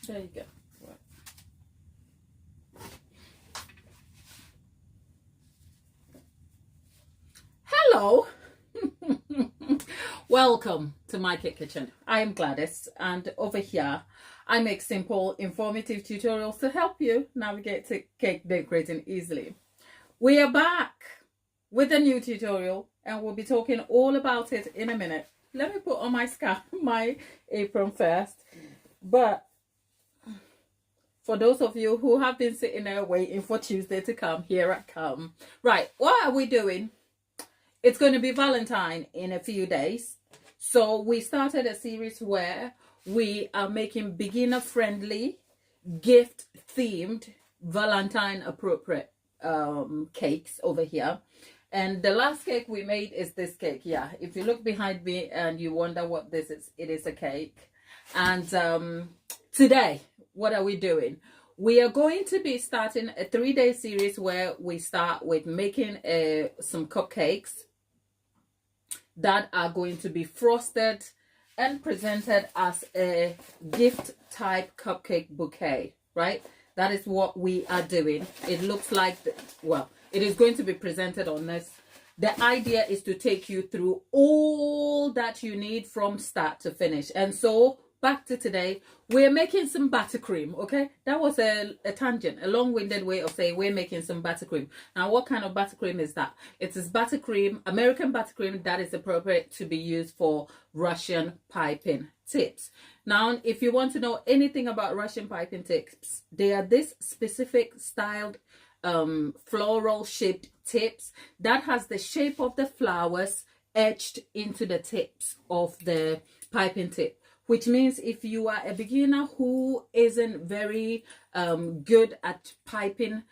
There you go. Right. Hello. Welcome to my cake kitchen. I am Gladys, and over here I make simple, informative tutorials to help you navigate to cake decorating easily. We are back with a new tutorial, and we'll be talking all about it in a minute. Let me put on my apron first. But for those of you who have been sitting there waiting for Tuesday to come, here I come. Right, what are we doing? It's going to be Valentine in a few days. So we started a series where we are making beginner-friendly, gift-themed, Valentine-appropriate cakes over here. And the last cake we made is this cake. Yeah, if you look behind me and you wonder what this is, it is a cake. And today, what are we doing? We are going to be starting a 3-day series where we start with making some cupcakes that are going to be frosted and presented as a gift type cupcake bouquet, right? That is what we are doing. It looks like, well, it is going to be presented on this. The idea is to take you through all that you need from start to finish. And so back to today, we're making some buttercream. Okay, that was a tangent, a long-winded way of saying we're making some buttercream. Now, what kind of buttercream is that? It is buttercream, American buttercream, that is appropriate to be used for Russian piping tips. Now, if you want to know anything about Russian piping tips, they are this specific styled floral shaped tips that has the shape of the flowers etched into the tips of the piping tip. Which means if you are a beginner who isn't very good at piping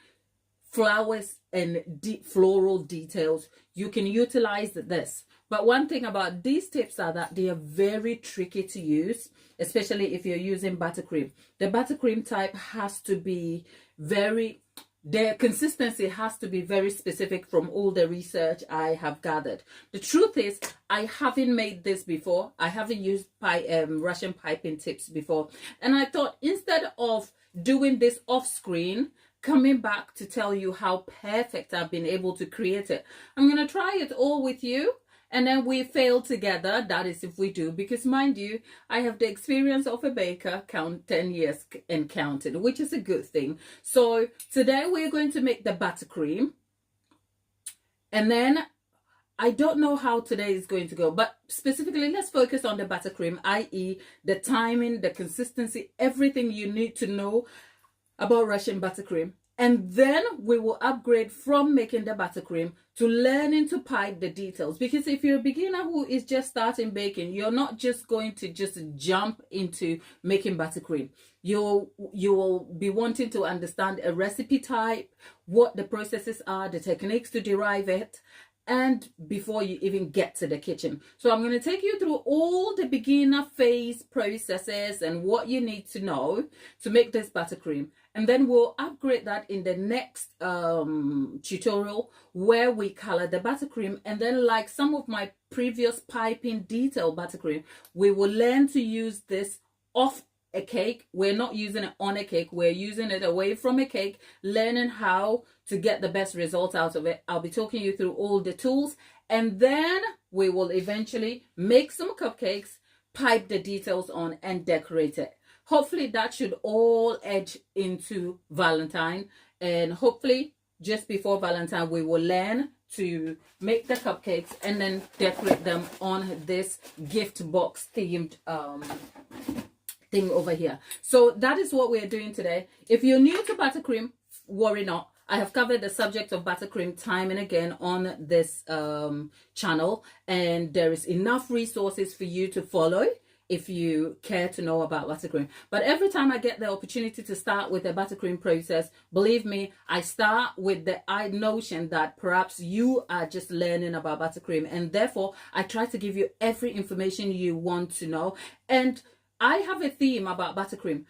flowers and deep floral details, you can utilize this. But one thing about these tips are that they are very tricky to use, especially if you're using buttercream. The buttercream type has to be their consistency has to be very specific from all the research I have gathered. The truth is, I haven't made this before. I haven't used Russian piping tips before. And I thought instead of doing this off screen, coming back to tell you how perfect I've been able to create it, I'm going to try it all with you. And then we fail together. That is if we do, because mind you, I have the experience of a baker, 10 years and counting, which is a good thing. So today we're going to make the buttercream. And then I don't know how today is going to go, but specifically let's focus on the buttercream, i.e. the timing, the consistency, everything you need to know about Russian buttercream. And then we will upgrade from making the buttercream to learning to pipe the details. Because if you're a beginner who is just starting baking, you're not just going to just jump into making buttercream. You will be wanting to understand a recipe type, what the processes are, the techniques to derive it, and before you even get to the kitchen. So I'm going to take you through all the beginner phase processes and what you need to know to make this buttercream. And then we'll upgrade that in the next tutorial where we color the buttercream. And then, like some of my previous piping detail buttercream, we will learn to use this off a cake. We're not using it on a cake. We're using it away from a cake, learning how to get the best result out of it. I'll be talking you through all the tools. And then we will eventually make some cupcakes, pipe the details on, and decorate it. Hopefully that should all edge into Valentine, and hopefully just before Valentine we will learn to make the cupcakes and then decorate them on this gift box themed thing over here. So that is what we're doing today. If you're new to buttercream, worry not. I have covered the subject of buttercream time and again on this channel, and there is enough resources for you to follow if you care to know about buttercream. But every time I get the opportunity to start with the buttercream process, believe me, I start with the notion that perhaps you are just learning about buttercream, and therefore I try to give you every information you want to know. And I have a theme about buttercream.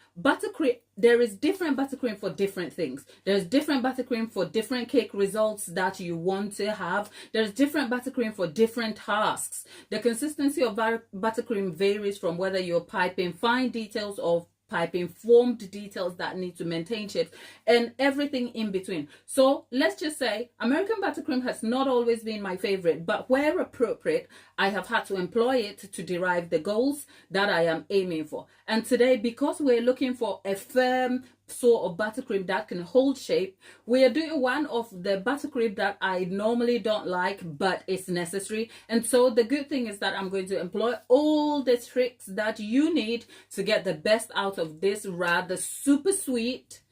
There is different buttercream for different things. There's different buttercream for different cake results that you want to have. There's different buttercream for different tasks. The consistency of buttercream varies from whether you're piping fine details of piping, formed details that need to maintain shapes, and everything in between. So let's just say American buttercream has not always been my favorite, but where appropriate, I have had to employ it to derive the goals that I am aiming for. And today, because we're looking for a firm sort of buttercream that can hold shape, we are doing one of the buttercream that I normally don't like, but it's necessary. And so the good thing is that I'm going to employ all the tricks that you need to get the best out of this rather super sweet,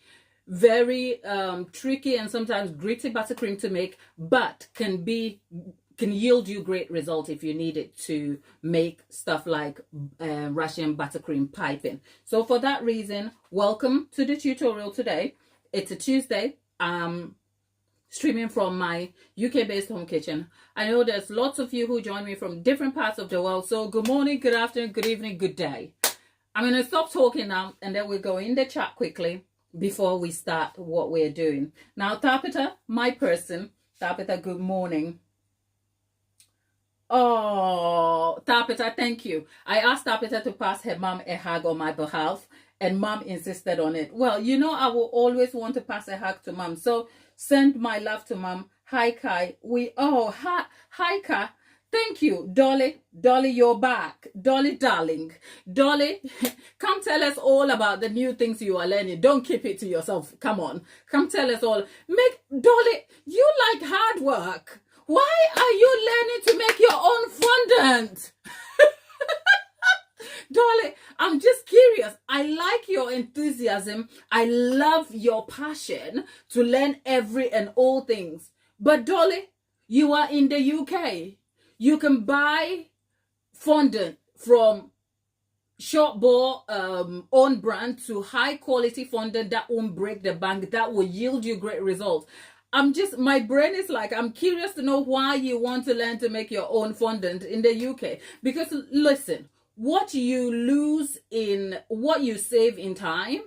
very tricky and sometimes gritty buttercream to make, but can yield you great results if you need it to make stuff like Russian buttercream piping. So for that reason, welcome to the tutorial today. It's a Tuesday. Streaming from my UK-based home kitchen. I know there's lots of you who join me from different parts of the world. So good morning, good afternoon, good evening, good day. I'm going to stop talking now and then we'll go in the chat quickly before we start what we're doing. Now, Tapita, my person. Tapita, good morning. Oh, Tapita, thank you. I asked Tapita to pass her mom a hug on my behalf, and mom insisted on it. Well, you know, I will always want to pass a hug to mom. So send my love to mom. Hi, Kai. Hi, Kai. Thank you, Dolly. Dolly, you're back. Dolly, darling. Dolly, come tell us all about the new things you are learning. Don't keep it to yourself. Come on. Come tell us all. Dolly, you like hard work. Why are you learning to make your own fondant? Dolly, I'm just curious. I like your enthusiasm. I love your passion to learn every and all things. But Dolly, you are in the UK. You can buy fondant from short bore own brand to high quality fondant that won't break the bank, that will yield you great results. My brain is like, I'm curious to know why you want to learn to make your own fondant in the UK. Because listen, what you lose in what you save in time,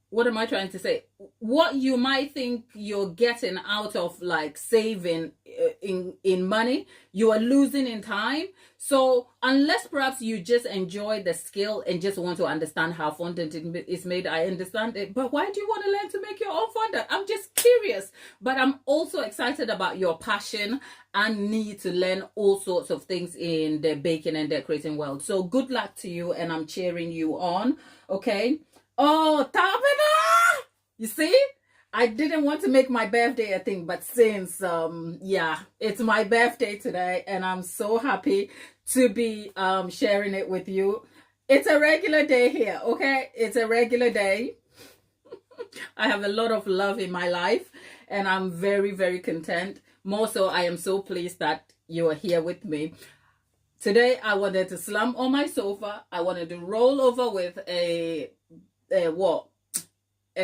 what am I trying to say? What you might think you're getting out of like saving in money, you are losing in time. So unless perhaps you just enjoy the skill and just want to understand how fondant is made, I understand it. But why do you want to learn to make your own fondant? I'm just curious. But I'm also excited about your passion and need to learn all sorts of things in the baking and decorating world. So good luck to you, and I'm cheering you on. Okay. Oh, Tabitha! You see? I didn't want to make my birthday a thing, but since, yeah, it's my birthday today, and I'm so happy to be sharing it with you. It's a regular day here, okay? It's a regular day. I have a lot of love in my life, and I'm very, very content. More so, I am so pleased that you are here with me. Today, I wanted to slump on my sofa. I wanted to roll over with a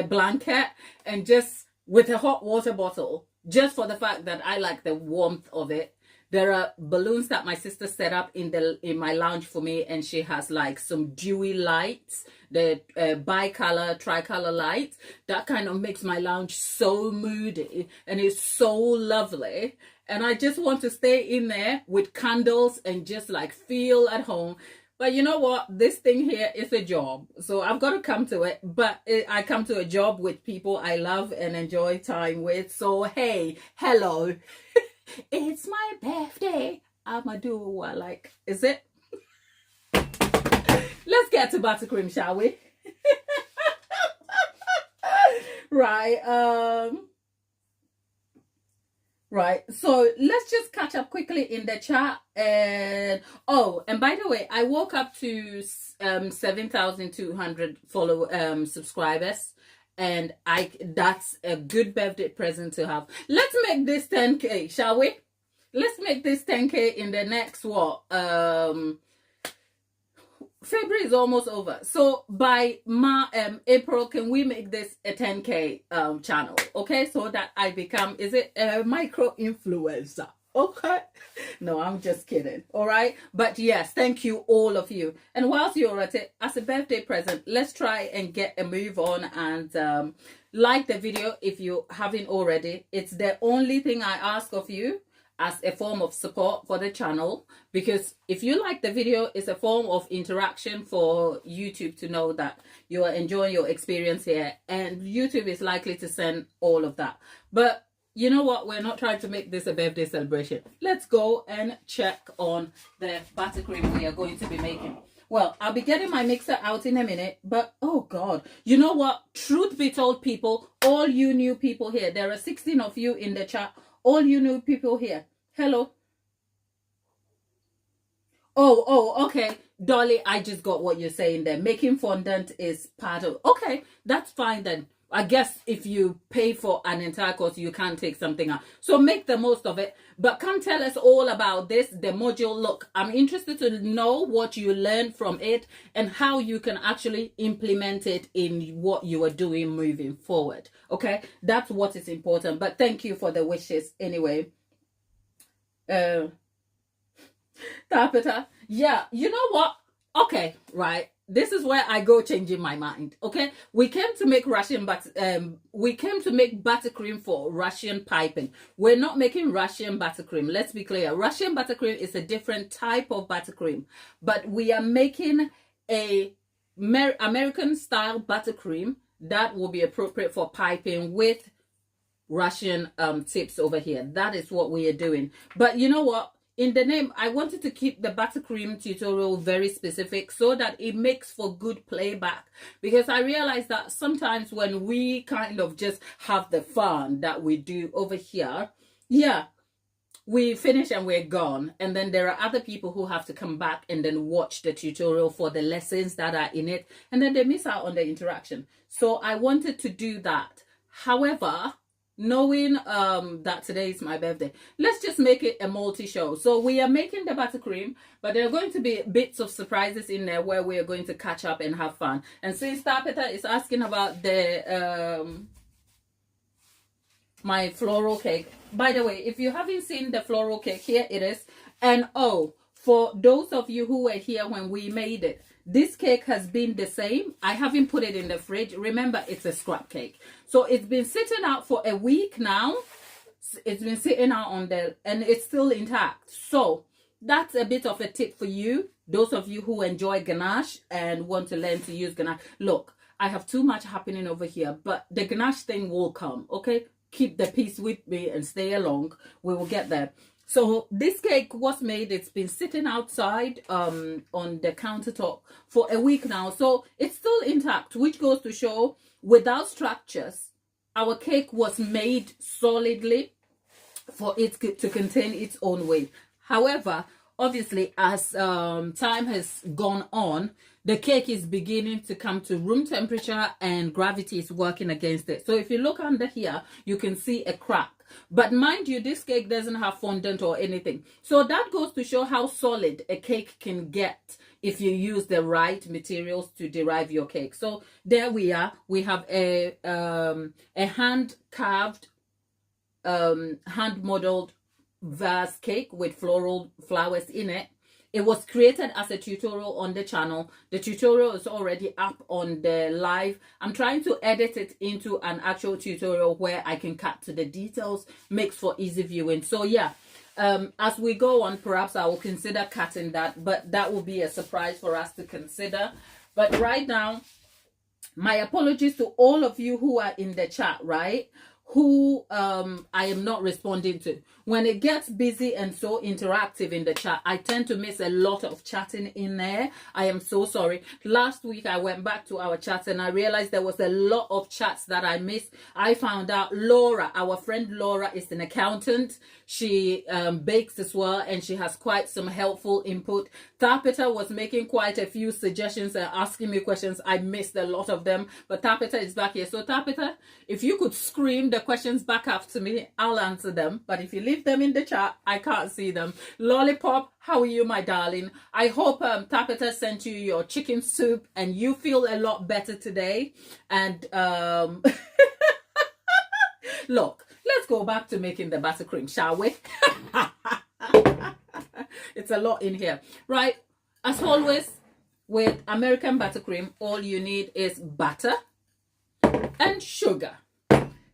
blanket and just with a hot water bottle, just for the fact that I like the warmth of it. There are balloons that my sister set up in my lounge for me, and she has like some dewy lights, the bicolor, tricolor lights that kind of makes my lounge so moody, and it's so lovely. And I just want to stay in there with candles and just like feel at home. But you know what? This thing here is a job. So I've got to come to it. But I come to a job with people I love and enjoy time with. So, hey, hello. It's my birthday. I'ma do what I like. Is it? Let's get to buttercream, shall we? Right. Right, so let's just catch up quickly in the chat. And by the way, I woke up to 7,200 subscribers, and that's a good birthday present to have. Let's make this 10K, shall we? Let's make this 10K in the next February is almost over. So by April, can we make this a 10K channel? Okay, so that I become, is it a micro influencer? Okay. No, I'm just kidding. All right. But yes, thank you, all of you. And whilst you're at it, as a birthday present, let's try and get a move on and like the video if you haven't already. It's the only thing I ask of you. as a form of support for the channel, because if you like the video, it's a form of interaction for YouTube to know that you are enjoying your experience here, and YouTube is likely to send all of that. But you know what, we're not trying to make this a birthday celebration. Let's go and check on the buttercream we are going to be making. Well, I'll be getting my mixer out in a minute, but oh God, you know what? Truth be told, people, all you new people here, there are 16 of you in the chat, all you new people here. Hello. Oh, okay. Dolly, I just got what you're saying there. Making fondant is part of, okay, that's fine then. I guess if you pay for an entire course, you can't take something out. So make the most of it. But come tell us all about this, the module. Look, I'm interested to know what you learned from it and how you can actually implement it in what you are doing moving forward. Okay, that's what is important. But thank you for the wishes anyway. Tapita, yeah, you know what? Okay, right. This is where I go changing my mind. Okay, we came to make buttercream for Russian piping. We're not making Russian buttercream. Let's be clear. Russian buttercream is a different type of buttercream, but we are making a American style buttercream that will be appropriate for piping with Russian tips over here. That is what we are doing. But you know what? In the name, I wanted to keep the buttercream tutorial very specific so that it makes for good playback, because I realized that sometimes when we kind of just have the fun that we do over here, yeah, we finish and we're gone, and then there are other people who have to come back and then watch the tutorial for the lessons that are in it, and then they miss out on the interaction. So I wanted to do that. However, knowing that today is my birthday, let's just make it a multi-show. So we are making the buttercream, but there are going to be bits of surprises in there where we are going to catch up and have fun. And since Tapita is asking about the my floral cake, by the way, if you haven't seen the floral cake, here it is. And oh, for those of you who were here when we made it, this cake has been the same. I haven't put it in the fridge. Remember, it's a scrap cake. So it's been sitting out for a week now. It's been sitting out on the, and it's still intact. So that's a bit of a tip for you. Those of you who enjoy ganache and want to learn to use ganache. Look, I have too much happening over here, but the ganache thing will come, okay? Keep the peace with me and stay along. We will get there. So this cake was made, it's been sitting outside on the countertop for a week now. So it's still intact, which goes to show without structures, our cake was made solidly for it to contain its own weight. However, obviously, as time has gone on, the cake is beginning to come to room temperature and gravity is working against it. So if you look under here, you can see a crack. But mind you, this cake doesn't have fondant or anything. So that goes to show how solid a cake can get if you use the right materials to derive your cake. So there we are. We have a hand-carved, hand-modeled vase cake with floral flowers in it. It was created as a tutorial on the channel. The tutorial is already up on the live. I'm trying to edit it into an actual tutorial where I can cut to the details, makes for easy viewing. So yeah, as we go on, perhaps I will consider cutting that, but that will be a surprise for us to consider. But right now, my apologies to all of you who are in the chat, right? Who I am not responding to. When it gets busy and so interactive in the chat, I tend to miss a lot of chatting in there. I am so sorry. Last week I went back to our chats and I realized there was a lot of chats that I missed. I found out Laura, our friend Laura, is an accountant. She bakes as well, and she has quite some helpful input. Tapita was making quite a few suggestions and asking me questions. I missed a lot of them, but Tapita is back here. So Tapita, if you could scream the questions back up to me, I'll answer them. But if you leave them in the chat, I can't see them. Lollipop, how are you, my darling? I hope Tapita sent you your chicken soup and you feel a lot better today. And look, let's go back to making the buttercream, shall we? It's a lot in here, right? As always, with American buttercream, all you need is butter and sugar.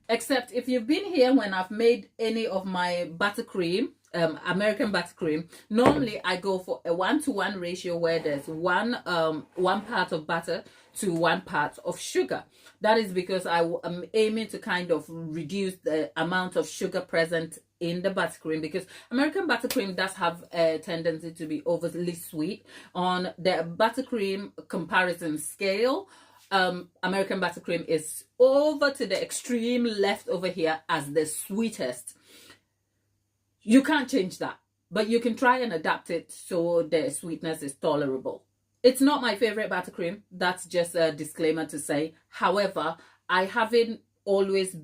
Except if you've been here when I've made any of my buttercream American buttercream, normally I go for a 1-to-1 ratio where there's one part of butter to 1 part of sugar. That is because I'm aiming to kind of reduce the amount of sugar present in the buttercream, because American buttercream does have a tendency to be overly sweet. On the buttercream comparison scale, American buttercream is over to the extreme left over here as the sweetest. You can't change that, but you can try and adapt it so the sweetness is tolerable. It's not my favorite buttercream. That's just a disclaimer to say. However, I haven't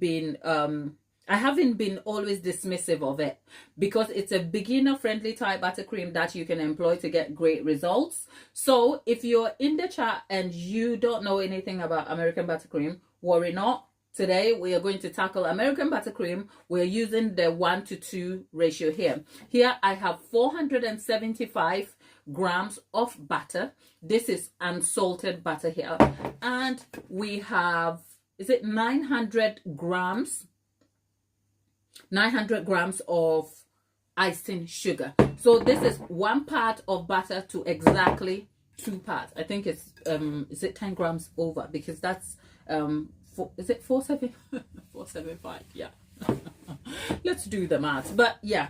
been always dismissive of it, because it's a beginner friendly type buttercream that you can employ to get great results. So if you're in the chat and you don't know anything about American buttercream, worry not. Today we are going to tackle American buttercream. We're using the 1-to-2 ratio here. Here I have 475 grams of butter. This is unsalted butter here. And we have, is it 900 grams of icing sugar. So this is 1 part of butter to exactly 2 parts. I think it's is it 10 grams over, because that's is it 475? Yeah. Let's do the math. But yeah,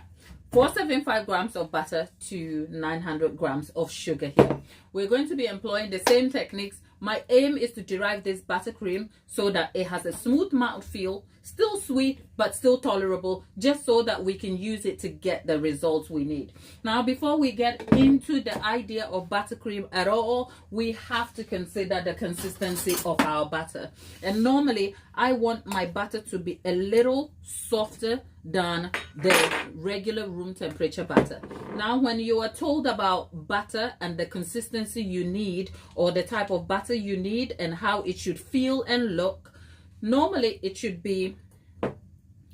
475 grams of butter to 900 grams of sugar here. We're going to be employing the same techniques. My aim is to derive this buttercream so that it has a smooth mouthfeel, still sweet, but still tolerable, just so that we can use it to get the results we need. Now, before we get into the idea of buttercream at all, we have to consider the consistency of our butter. And normally, I want my butter to be a little softer than the regular room temperature butter. Now, when you are told about butter and the consistency you need, or the type of butter you need and how it should feel and look, normally it should be,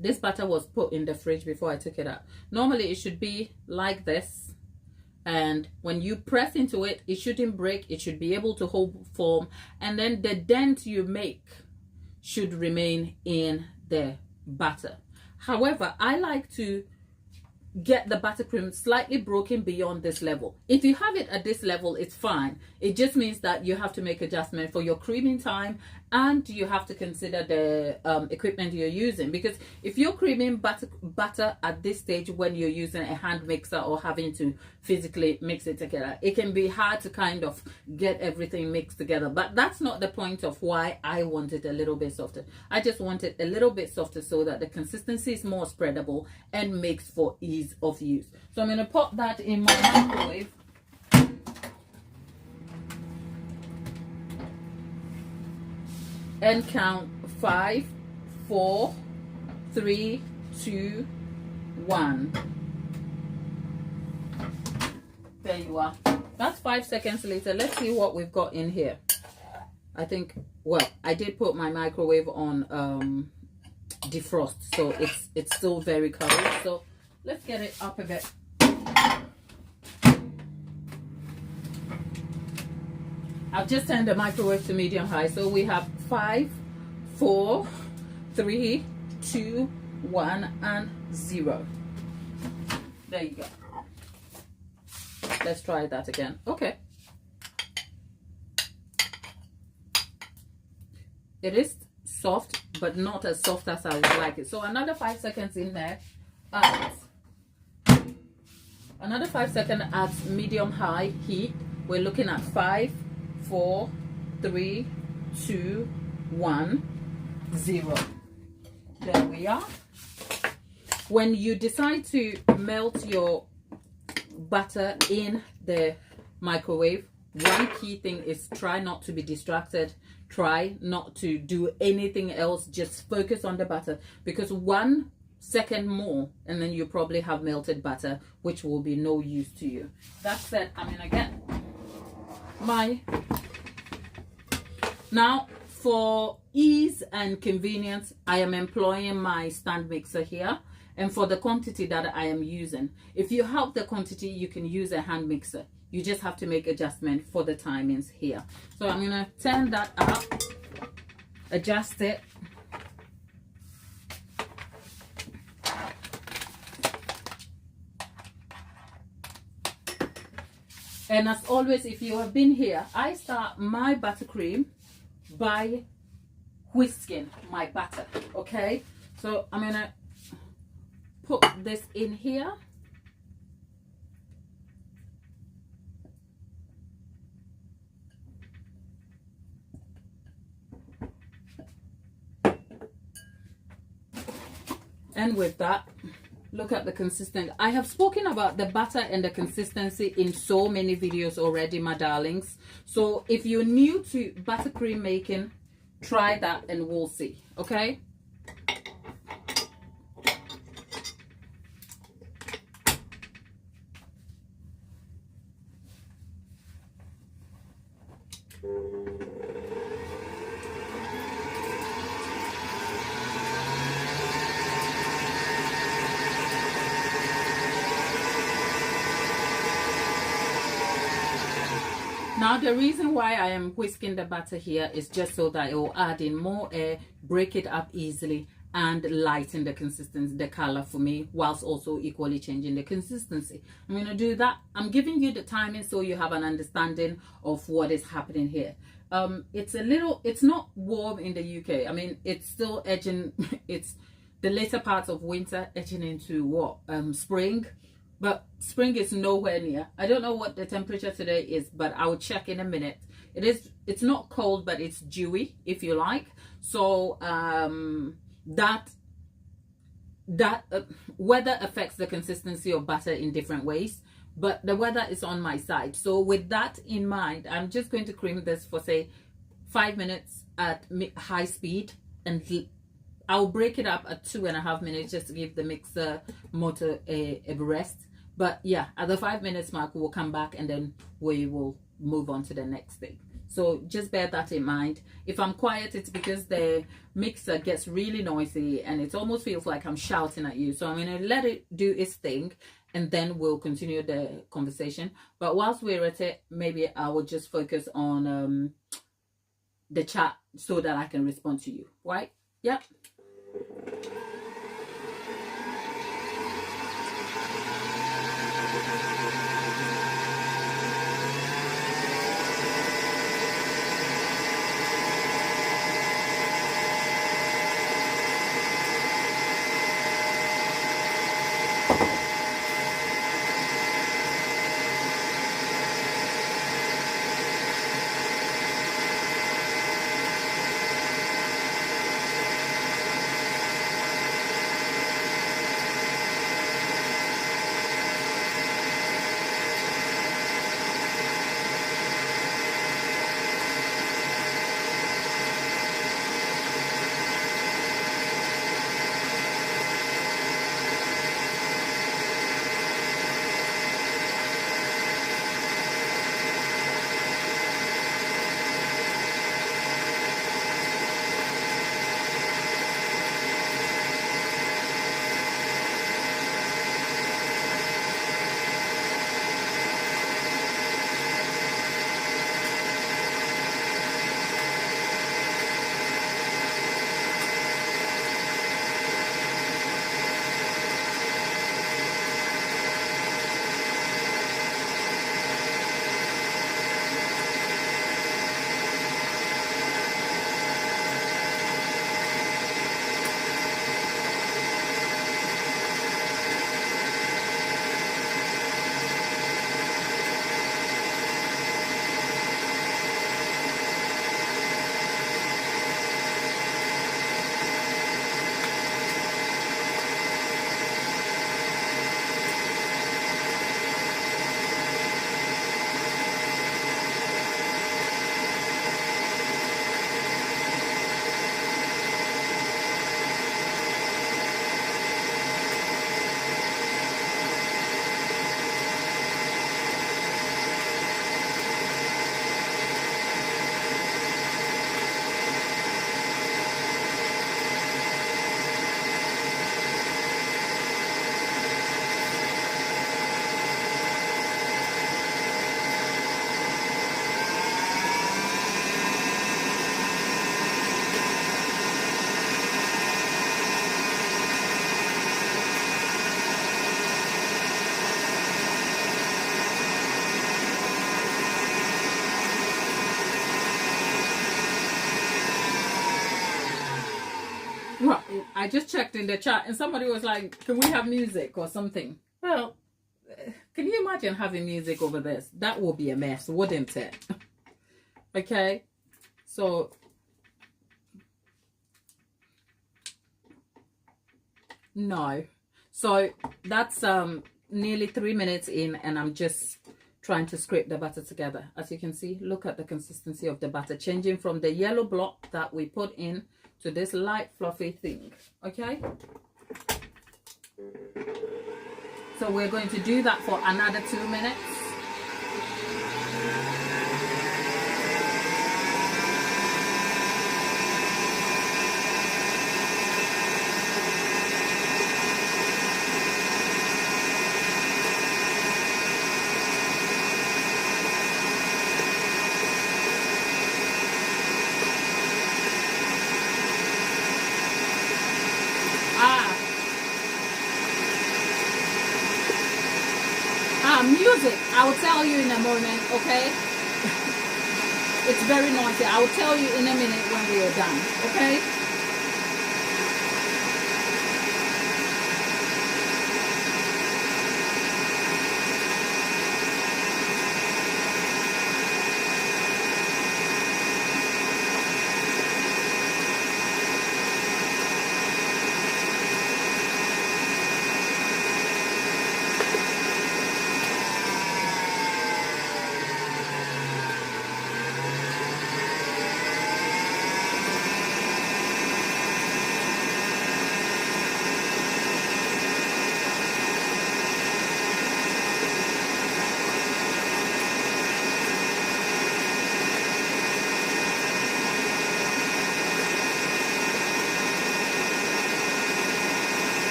this butter was put in the fridge before I took it out. Normally it should be like this, and when you press into it, it shouldn't break. It should be able to hold form, and then the dent you make should remain in the butter. However, I like to get the buttercream slightly broken beyond this level. If you have it at this level, it's fine. It just means that you have to make adjustment for your creaming time, and you have to consider the equipment you're using, because if you're creaming butter at this stage when you're using a hand mixer or having to physically mix it together, it can be hard to kind of get everything mixed together. But that's not the point of why I want it a little bit softer. I just want it a little bit softer so that the consistency is more spreadable and makes for ease of use. So I'm going to pop that in my microwave. And count 5, 4, 3, 2, 1. There you are. That's 5 seconds later. Let's see what we've got in here. I think, well, I did put my microwave on defrost, so it's still very cold. So let's get it up a bit. I've just turned the microwave to medium high. So we have 5, 4, 3, 2, 1, and 0. There you go. Let's try that again. Okay. It is soft, but not as soft as I would like it. So another 5 seconds in there. Another 5 seconds at medium high heat. We're looking at 5, 4, 3, 2, 1, 0. There we are. When you decide to melt your butter in the microwave, one key thing is try not to be distracted. Try not to do anything else. Just focus on the butter, because 1 second more and then you probably have melted butter, which will be no use to you. That said, I'm gonna get my, now for ease and convenience, I am employing my stand mixer here, and for the quantity that I am using, if you have the quantity, you can use a hand mixer. You just have to make adjustment for the timings here. So I'm gonna turn that up, adjust it, And as always, if you have been here, I start my buttercream by whisking my butter. Okay, so I'm gonna put this in here. And with that, look at the consistency. I have spoken about the butter and the consistency in so many videos already, my darlings. So if you're new to buttercream making, try that and we'll see. Okay. Now the reason why I am whisking the butter here is just so that it will add in more air, break it up easily, and lighten the consistency, the color for me, whilst also equally changing the consistency. I'm going to do that. I'm giving you the timing so you have an understanding of what is happening here. It's not warm in the UK. I mean, it's still edging, it's the later parts of winter edging into what? Spring. But spring is nowhere near. I don't know what the temperature today is, but I will check in a minute. It's not cold, but it's dewy, if you like. So that weather affects the consistency of butter in different ways, but the weather is on my side. So with that in mind, I'm just going to cream this for say 5 minutes at high speed, and I'll break it up at 2.5 minutes just to give the mixer motor a rest. But yeah, at the 5 minutes mark, we'll come back and then we will move on to the next thing. So just bear that in mind. If I'm quiet, it's because the mixer gets really noisy and it almost feels like I'm shouting at you. So I'm going to let it do its thing and then we'll continue the conversation. But whilst we're at it, maybe I will just focus on the chat so that I can respond to you, right? Yep. I just checked in the chat and somebody was like, can we have music or something? Well, can you imagine having music over this? That would be a mess, wouldn't it? Okay, so no. So that's nearly 3 minutes in, and I'm just trying to scrape the butter together. As you can see, look at the consistency of the butter changing from the yellow block that we put in to this light fluffy thing. Okay, so we're going to do that for another 2 minutes. Music, I will tell you in a moment, okay? It's very noisy. I will tell you in a minute when we are done, okay?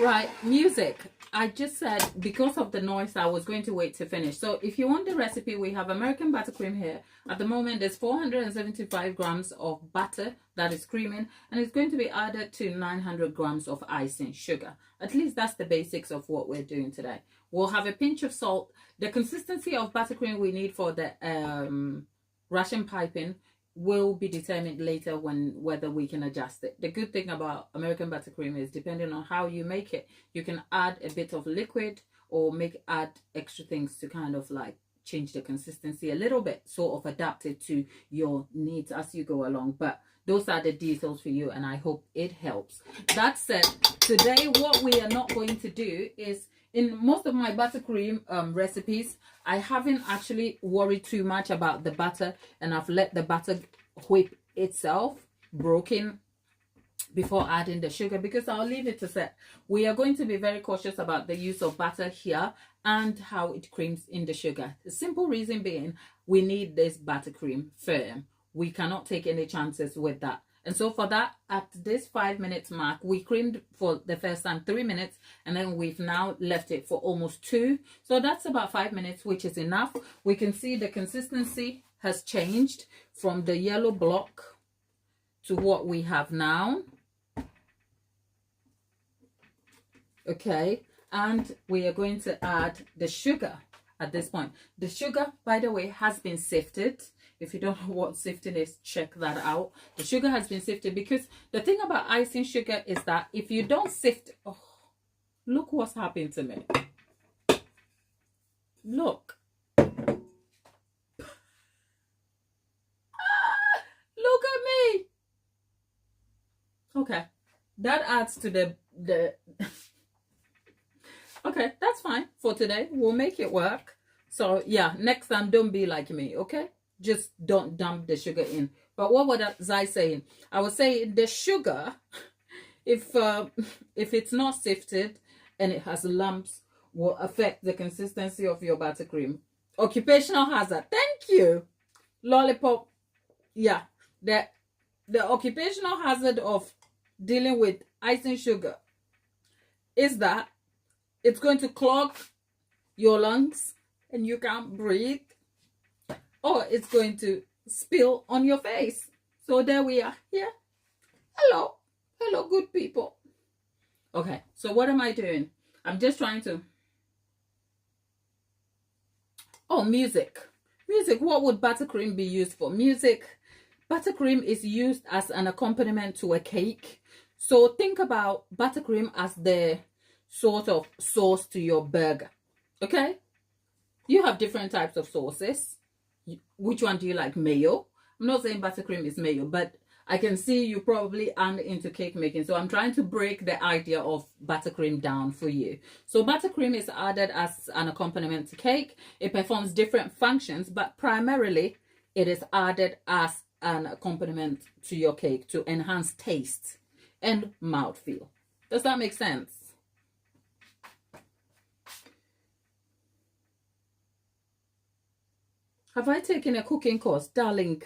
Right, music. I just said because of the noise I was going to wait to finish. So if you want the recipe, we have American buttercream here. At the moment there's 475 grams of butter that is creaming, and it's going to be added to 900 grams of icing sugar. At least that's the basics of what we're doing today. We'll have a pinch of salt. The consistency of buttercream we need for the Russian piping will be determined later whether we can adjust it. The good thing about American buttercream is depending on how you make it, you can add a bit of liquid or add extra things to kind of like change the consistency a little bit, sort of adapt it to your needs as you go along. But those are the details for you, and I hope it helps. That said, today what we are not going to do is, in most of my buttercream recipes, I haven't actually worried too much about the butter, and I've let the butter whip itself broken before adding the sugar, because I'll leave it to set. We are going to be very cautious about the use of butter here and how it creams in the sugar. The simple reason being, we need this buttercream firm. We cannot take any chances with that. And so for that, at this 5 minutes mark, we creamed for the first time 3 minutes, and then we've now left it for almost 2. So that's about 5 minutes, which is enough. We can see the consistency has changed from the yellow block to what we have now. Okay, and we are going to add the sugar at this point. The sugar, by the way, has been sifted. If you don't know what sifting is, check that out. The sugar has been sifted, because the thing about icing sugar is that if you don't sift, oh, look what's happened to me. Look. Look at me. Okay, that adds to the okay, that's fine for today. We'll make it work. So yeah, next time don't be like me, okay? Just don't dump the sugar in. But what was I saying? I was saying the sugar, if it's not sifted and it has lumps, will affect the consistency of your buttercream. Occupational hazard. Thank you, Lollipop. Yeah, the occupational hazard of dealing with icing sugar is that it's going to clog your lungs and you can't breathe, or it's going to spill on your face. So there we are. Yeah. Hello, good people. Okay, so what am I doing? I'm just trying to Oh, music. Music. What would buttercream be used for? Music. Buttercream is used as an accompaniment to a cake. So think about buttercream as the sort of sauce to your burger. Okay? You have different types of sauces. Which one do you like? Mayo? I'm not saying buttercream is mayo, but I can see you probably aren't into cake making. So I'm trying to break the idea of buttercream down for you. So buttercream is added as an accompaniment to cake. It performs different functions, but primarily it is added as an accompaniment to your cake to enhance taste and mouthfeel. Does that make sense? Have I taken a cooking course? Darling,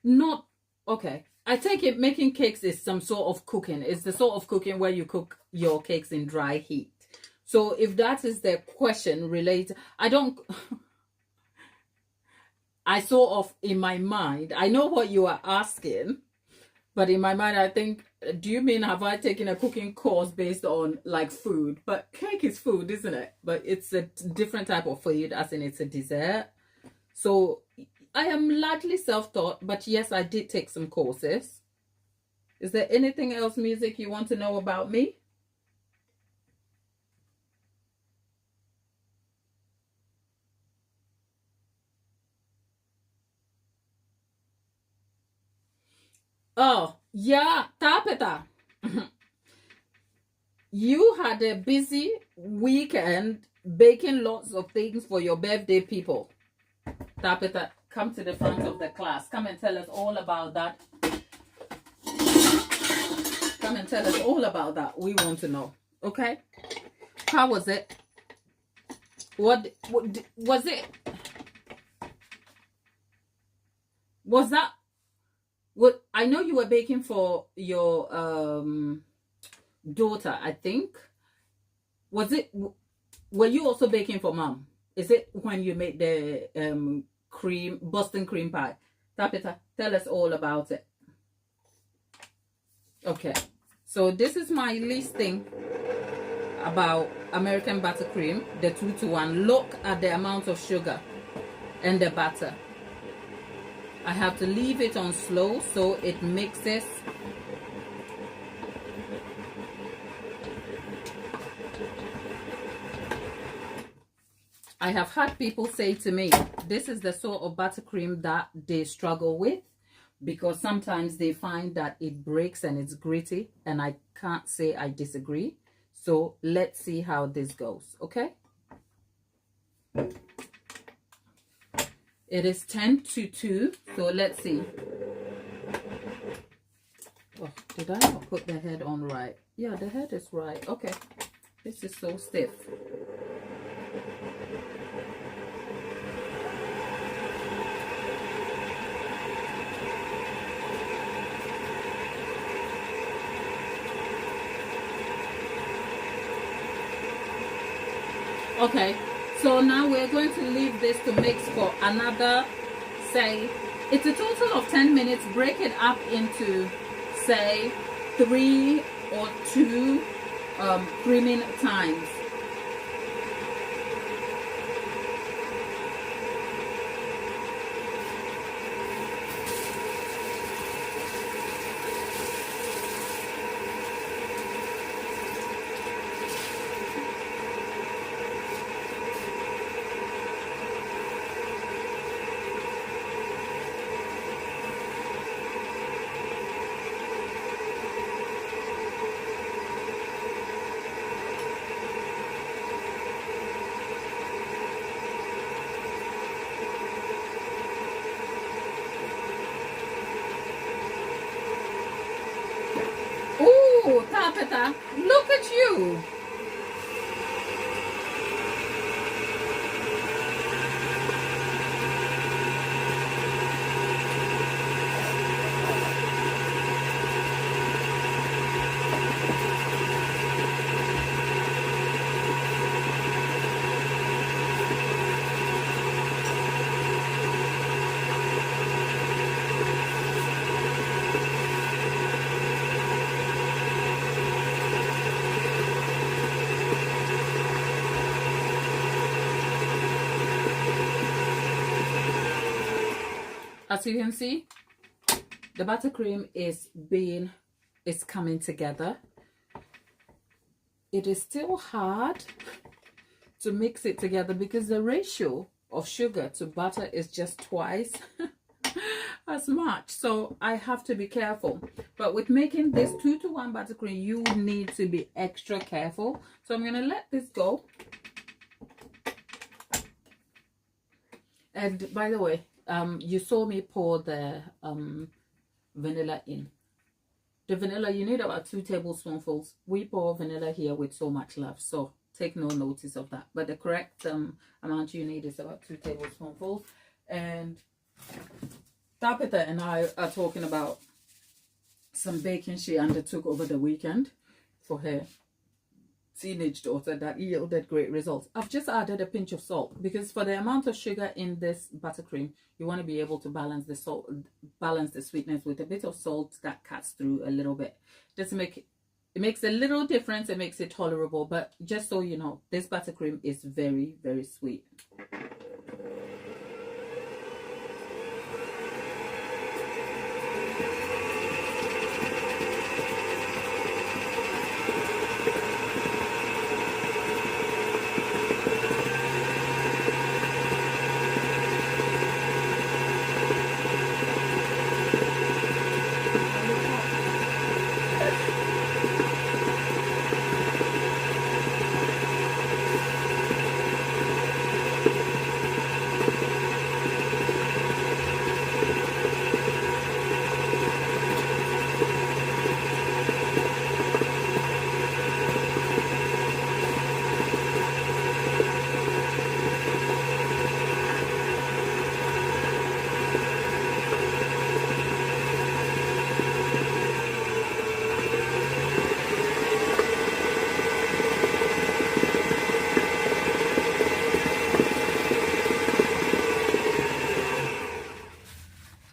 not okay. I take it making cakes is some sort of cooking. It's the sort of cooking where you cook your cakes in dry heat. So if that is the question related, I don't I sort of in my mind, I know what you are asking, but in my mind I think, do you mean have I taken a cooking course based on like food? But cake is food, isn't it? But it's a different type of food, as in it's a dessert. So I am largely self-taught, but yes, I did take some courses. Is there anything else, music, you want to know about me? Oh, yeah, Tapeta. You had a busy weekend baking lots of things for your birthday people. Tapeta, come to the front of the class. Come and tell us all about that. Come and tell us all about that. We want to know. Okay? How was it? What was it? Was that what I know you were baking for your daughter, I think. Was it, were you also baking for mom? Is it when you made the Boston cream pie? Tapita, tell us all about it. Okay, so this is my listing about American buttercream, the 2-to-1. Look at the amount of sugar and the butter. I have to leave it on slow so it mixes. I have had people say to me, this is the sort of buttercream that they struggle with, because sometimes they find that it breaks and it's gritty, and I can't say I disagree. So let's see how this goes, okay? It is 10 to 2, so let's see. Oh, did I not put the head on right? Yeah, the head is right. Okay, this is so stiff. Okay, so now we're going to leave this to mix for another, say, it's a total of 10 minutes. Break it up into, say, 3 or 2 creaming times. Ooh, Tapita, look at you. As you can see, the buttercream is coming together. It is still hard to mix it together because the ratio of sugar to butter is just twice as much, so I have to be careful. But with making this 2-to-1 buttercream, you need to be extra careful. So I'm gonna let this go. And by the way, you saw me pour the vanilla in. The vanilla, you need about 2 tablespoonfuls. We pour vanilla here with so much love, so take no notice of that. But the correct amount you need is about 2 tablespoonfuls. And Tabitha and I are talking about some baking she undertook over the weekend for her teenage daughter that yielded great results. I've just added a pinch of salt because for the amount of sugar in this buttercream, you want to be able to balance the sweetness with a bit of salt that cuts through a little bit. Just it makes a little difference. It makes it tolerable. But just so you know, this buttercream is very, very sweet.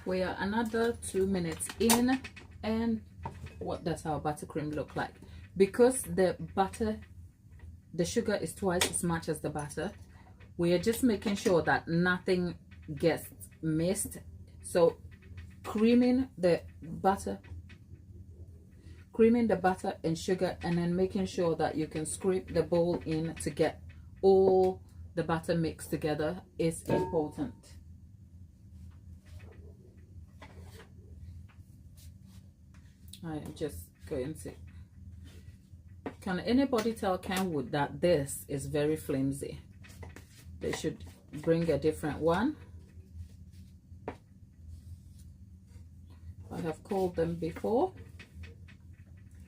We are another 2 minutes in, and what does our buttercream look like? Because the sugar is twice as much as the butter, we are just making sure that nothing gets missed. So creaming the butter and sugar, and then making sure that you can scrape the bowl in to get all the butter mixed together is important. I am just going to, can anybody tell Kenwood that this is very flimsy? They should bring a different one. I have called them before.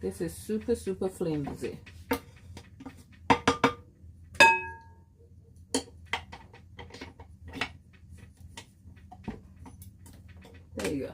This is super, super flimsy. There you go.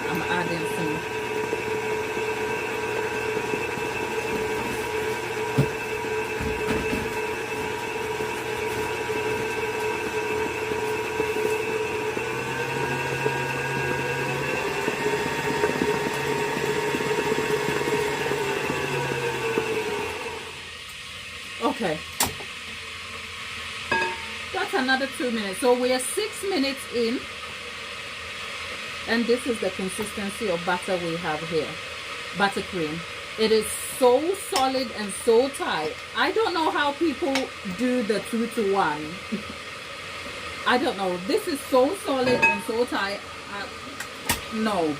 I'm adding some okay, that's another 2 minutes. So we are 6 minutes in. And this is the consistency of butter we have here, buttercream. It is so solid and so tight. I don't know how people do the 2-to-1. I don't know. This is so solid and so tight. No.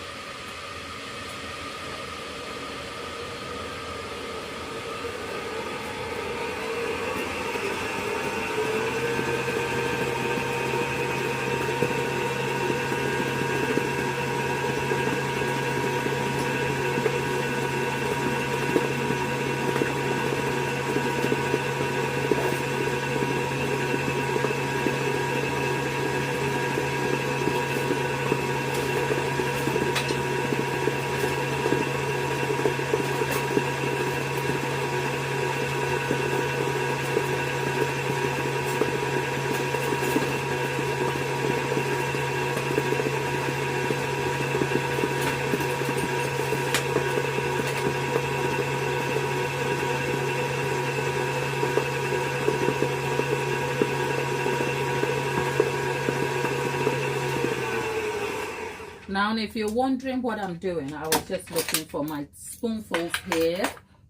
And if you're wondering what I'm doing, I was just looking for my spoonfuls here.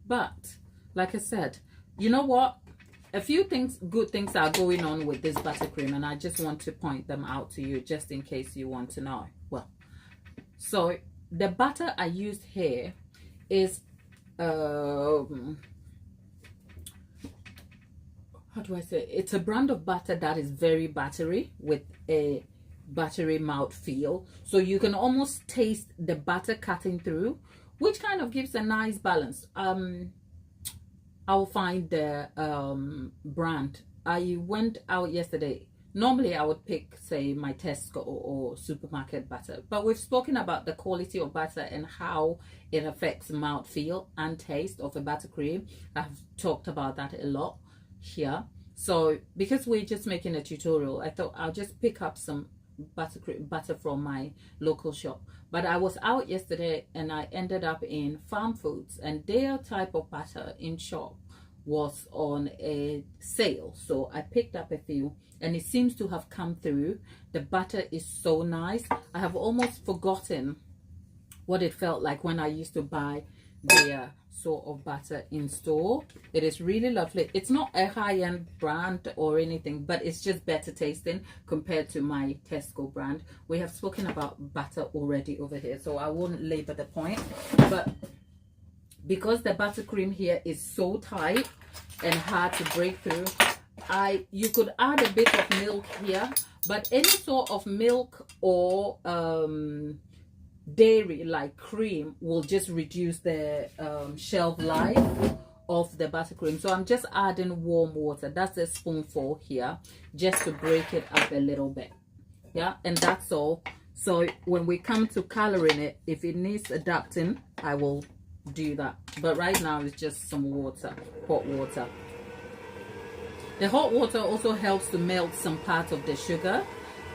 But like I said, you know what? A few things, good things are going on with this buttercream, and I just want to point them out to you just in case you want to know. Well, so the butter I used here is how do I say, it's a brand of butter that is very buttery with a buttery mouth feel, so you can almost taste the butter cutting through, which kind of gives a nice balance. I'll find the brand. I went out yesterday. Normally I would pick, say, my Tesco or supermarket butter, but we've spoken about the quality of butter and how it affects mouthfeel and taste of a buttercream. I've talked about that a lot here. So because we're just making a tutorial, I thought I'll just pick up some butter from my local shop. But I was out yesterday and I ended up in Farm Foods, and their type of butter in shop was on a sale, so I picked up a few, and it seems to have come through. The butter is so nice. I have almost forgotten what it felt like when I used to buy their sort of butter in store. It is really lovely. It's not a high-end brand or anything, but it's just better tasting compared to my Tesco brand. We have spoken about butter already over here, so I won't labor the point. But because the buttercream here is so tight and hard to break through, you could add a bit of milk here, but any sort of milk or dairy like cream will just reduce the shelf life of the buttercream. So I'm just adding warm water. That's a spoonful here, just to break it up a little bit. Yeah, and that's all. So when we come to coloring it, if it needs adapting, I will do that. But right now it's just some water, hot water. The hot water also helps to melt some part of the sugar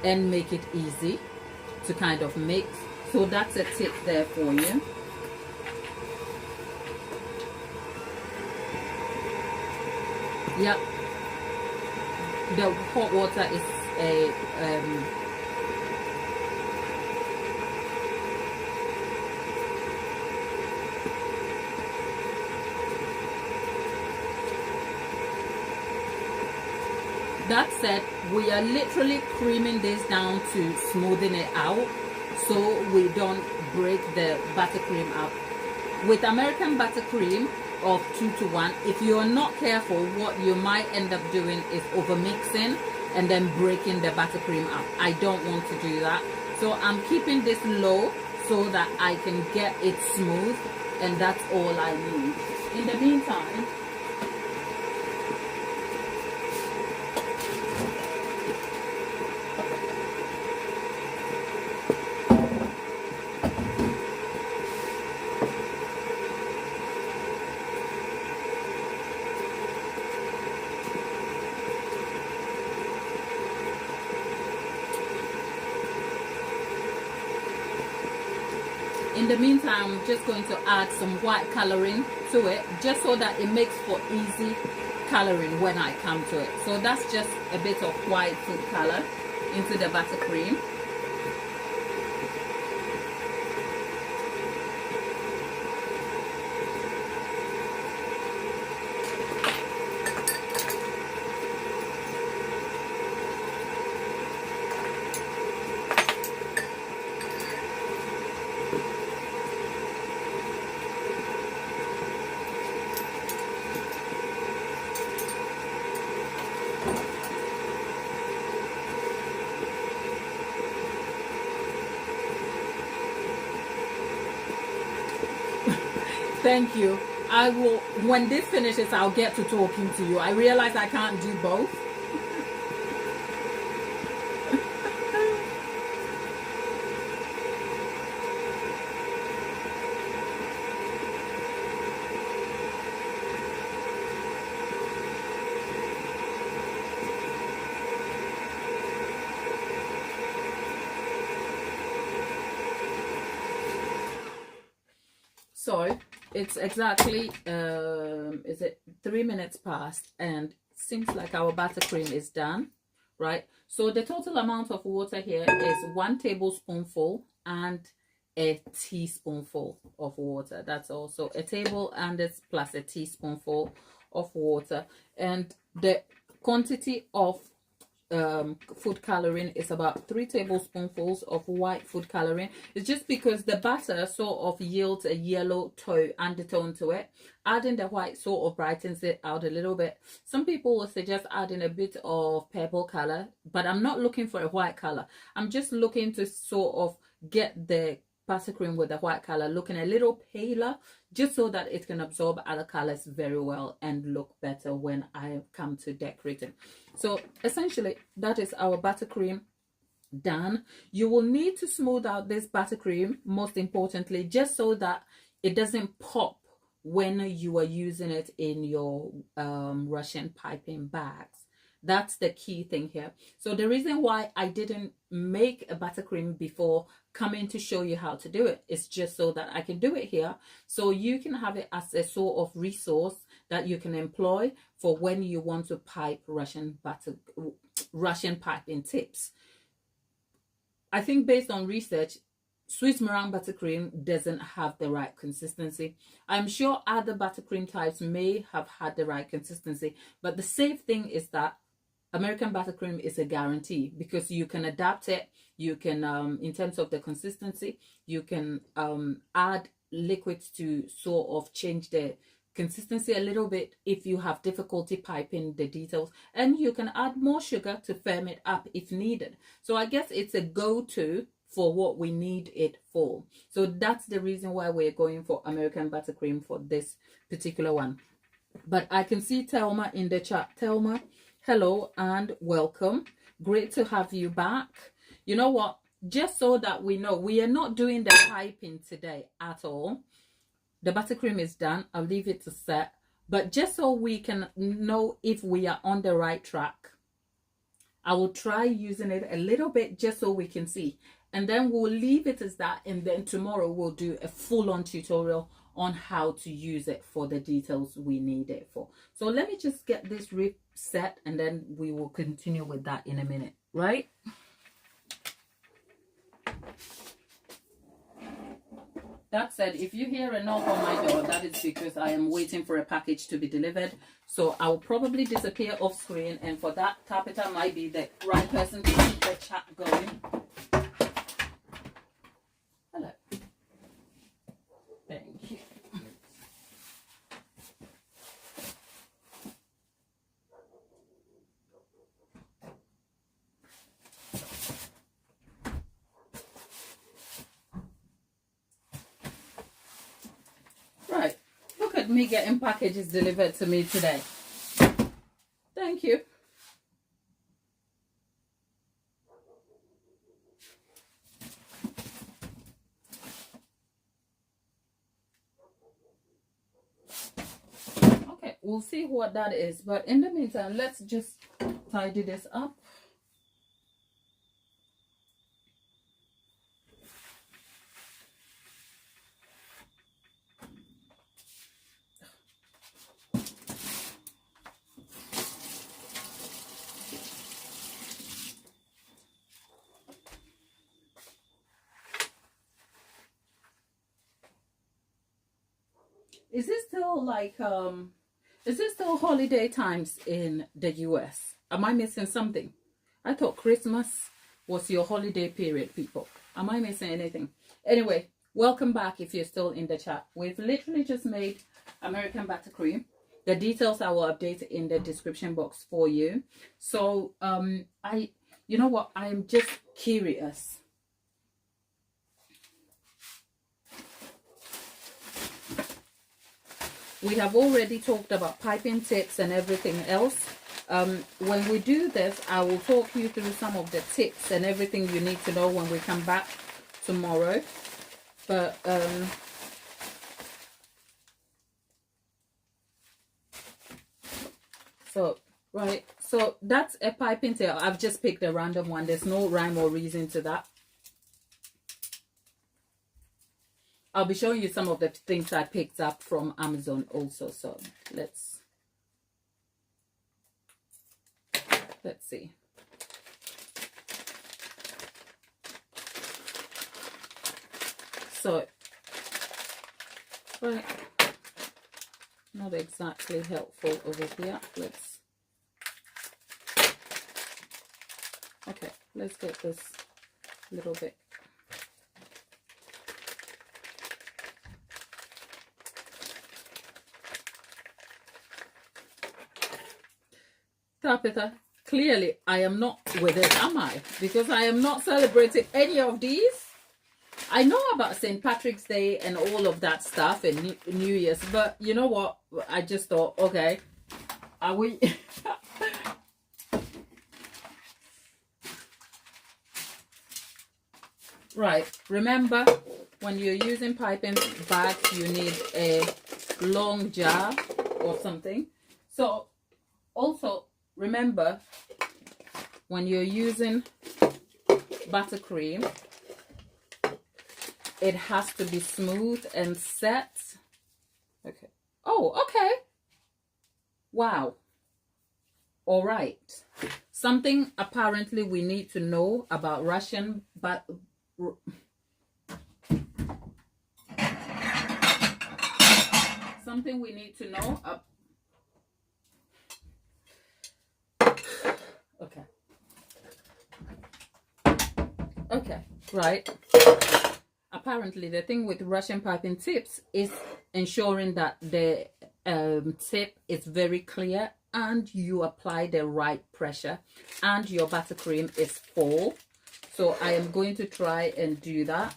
and make it easy to kind of mix. So that's a tip there for you. Yep. The hot water is a that said, we are literally creaming this down to smoothen it out, so we don't break the buttercream up. With American buttercream of 2-to-1, if you're not careful, what you might end up doing is over mixing and then breaking the buttercream up. I don't want to do that, so I'm keeping this low so that I can get it smooth, and that's all I need. In the meantime, I'm just going to add some white coloring to it, just so that it makes for easy coloring when I come to it. So that's just a bit of white food color into the buttercream. Thank you. I will, when this finishes, I'll get to talking to you. I realize I can't do both. So it's exactly is it 3 minutes past, and it seems like our buttercream is done, right? So the total amount of water here is 1 tablespoonful, and a teaspoonful of water. That's also a table and it's plus a teaspoonful of water. And the quantity of food coloring is about 3 tablespoonfuls of white food coloring. It's just because the batter sort of yields a yellow undertone to it. Adding the white sort of brightens it out a little bit. Some people will suggest adding a bit of purple color, but I'm not looking for a white color. I'm just looking to sort of get the buttercream with the white color looking a little paler, just so that it can absorb other colors very well and look better when I come to decorating. So essentially that is our buttercream done. You will need to smooth out this buttercream, most importantly, just so that it doesn't pop when you are using it in your Russian piping bags. That's the key thing here. So the reason why I didn't make a buttercream before coming to show you how to do it is just so that I can do it here, so you can have it as a sort of resource that you can employ for when you want to pipe Russian piping tips. I think based on research, Swiss meringue buttercream doesn't have the right consistency. I'm sure other buttercream types may have had the right consistency, but the safe thing is that American buttercream is a guarantee, because you can adapt it. You can, in terms of the consistency, you can add liquids to sort of change the consistency a little bit if you have difficulty piping the details, and you can add more sugar to firm it up if needed. So I guess it's a go-to for what we need it for. So that's the reason why we're going for American buttercream for this particular one. But I can see Thelma in the chat. Thelma, hello and welcome. Great to have you back. You know what? Just so that we know, we are not doing the piping today at all. The buttercream is done. I'll leave it to set. But just so we can know if we are on the right track, I will try using it a little bit just so we can see. And then we'll leave it as that. And then tomorrow we'll do a full-on tutorial on how to use it for the details we need it for. So let me just get this reset and then we will continue with that in a minute, right? That said, if you hear a knock on my door, that is because I am waiting for a package to be delivered. So I'll probably disappear off screen, and for that, Tabitha might be the right person to keep the chat going. Hello. Thank you. Right, look at me getting packages delivered to me today. Thank you. Okay, we'll see what that is, but in the meantime, let's just tidy this up. Is it still like is it still holiday times in the US? Am I missing something? I thought Christmas was your holiday period, people. Am I missing anything? Anyway, welcome back if you're still in the chat. We've literally just made American buttercream. The details I will update in the description box for you. So you know what, I'm just curious. We have already talked about piping tips and everything else. When we do this, I will talk you through some of the tips and everything you need to know when we come back tomorrow. But so that's a piping tip. I've just picked a random one. There's no rhyme or reason to that. I'll be showing you some of the things I picked up from Amazon also. So let's see. So, right, not exactly helpful over here. Let's get this little bit. Tabitha, clearly I am not with it, am I? Because I am not celebrating any of these. I know about St. Patrick's Day and all of that stuff and New Year's, but you know what? I just thought, okay, are we... Right, remember when you're using piping bags, you need a long jar or something. So also remember when you're using buttercream, it has to be smooth and set. Okay. Oh, okay. Wow. All right. Something apparently we need to know about Russian, but something we need to know. Okay. Okay. Right. Apparently, the thing with Russian piping tips is ensuring that the tip is very clear and you apply the right pressure and your buttercream is full. So I am going to try and do that.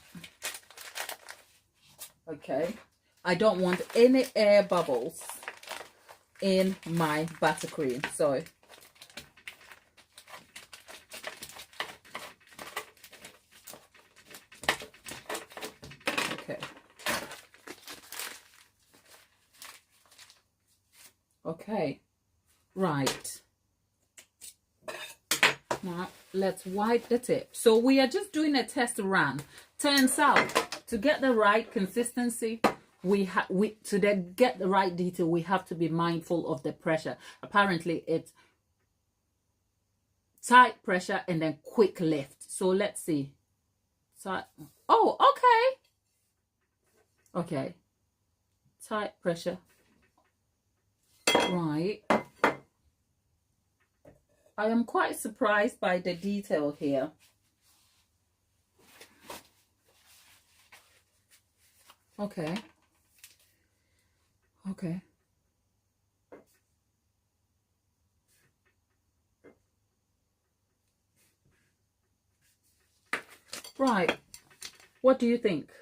Okay. I don't want any air bubbles in my buttercream. So okay. Okay. Right. Now let's wipe the tip. So we are just doing a test run. Turns out to get the right consistency, to get the right detail, we have to be mindful of the pressure. Apparently it's tight pressure and then quick lift. So let's see. Oh, okay. Okay. Tight pressure. Right. I am quite surprised by the detail here. Okay. Okay. Right. What do you think?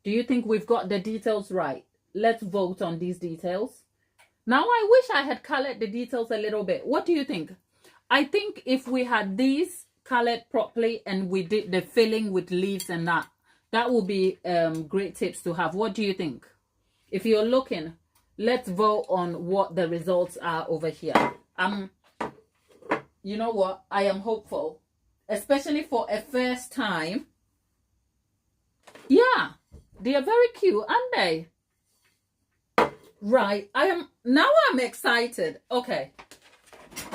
Do you think we've got the details right? Let's vote on these details. Now, I wish I had colored the details a little bit. What do you think? I think if we had these colored properly and we did the filling with leaves and that would be great tips to have. What do you think? If you're looking, let's vote on what the results are over here. You know what? I am hopeful, especially for a first time. Yeah, they are very cute, aren't they? Right. I'm excited. Okay.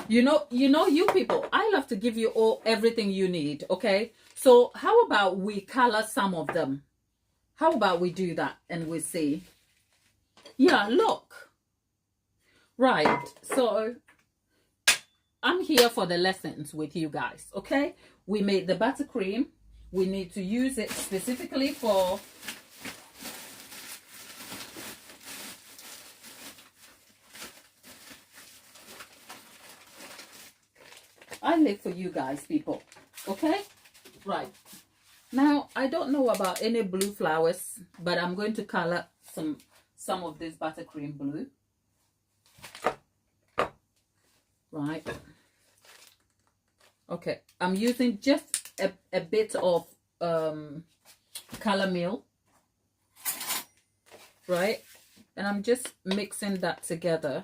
You know, you people, I love to give you everything you need. Okay. So how about we color some of them? How about we do that and we see? Yeah, look. Right. So I'm here for the lessons with you guys. Okay. We made the buttercream. We need to use it specifically for I live for you guys, people. Okay? Right. Now, I don't know about any blue flowers, but I'm going to color some of this buttercream blue. Right. Okay. I'm using just a bit of color meal. Right? And I'm just mixing that together.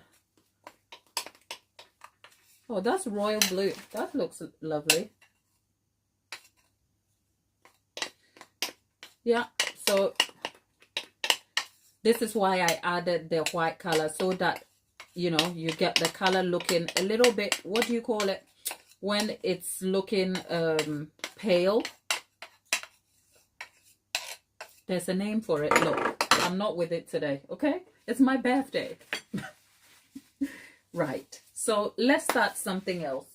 Oh, that's royal blue. That looks lovely. Yeah, so this is why I added the white color, so that, you know, you get the color looking a little bit, what do you call it? when it's looking pale. There's a name for it. Look, I'm not with it today, okay? It's my birthday. Right, so let's start something else.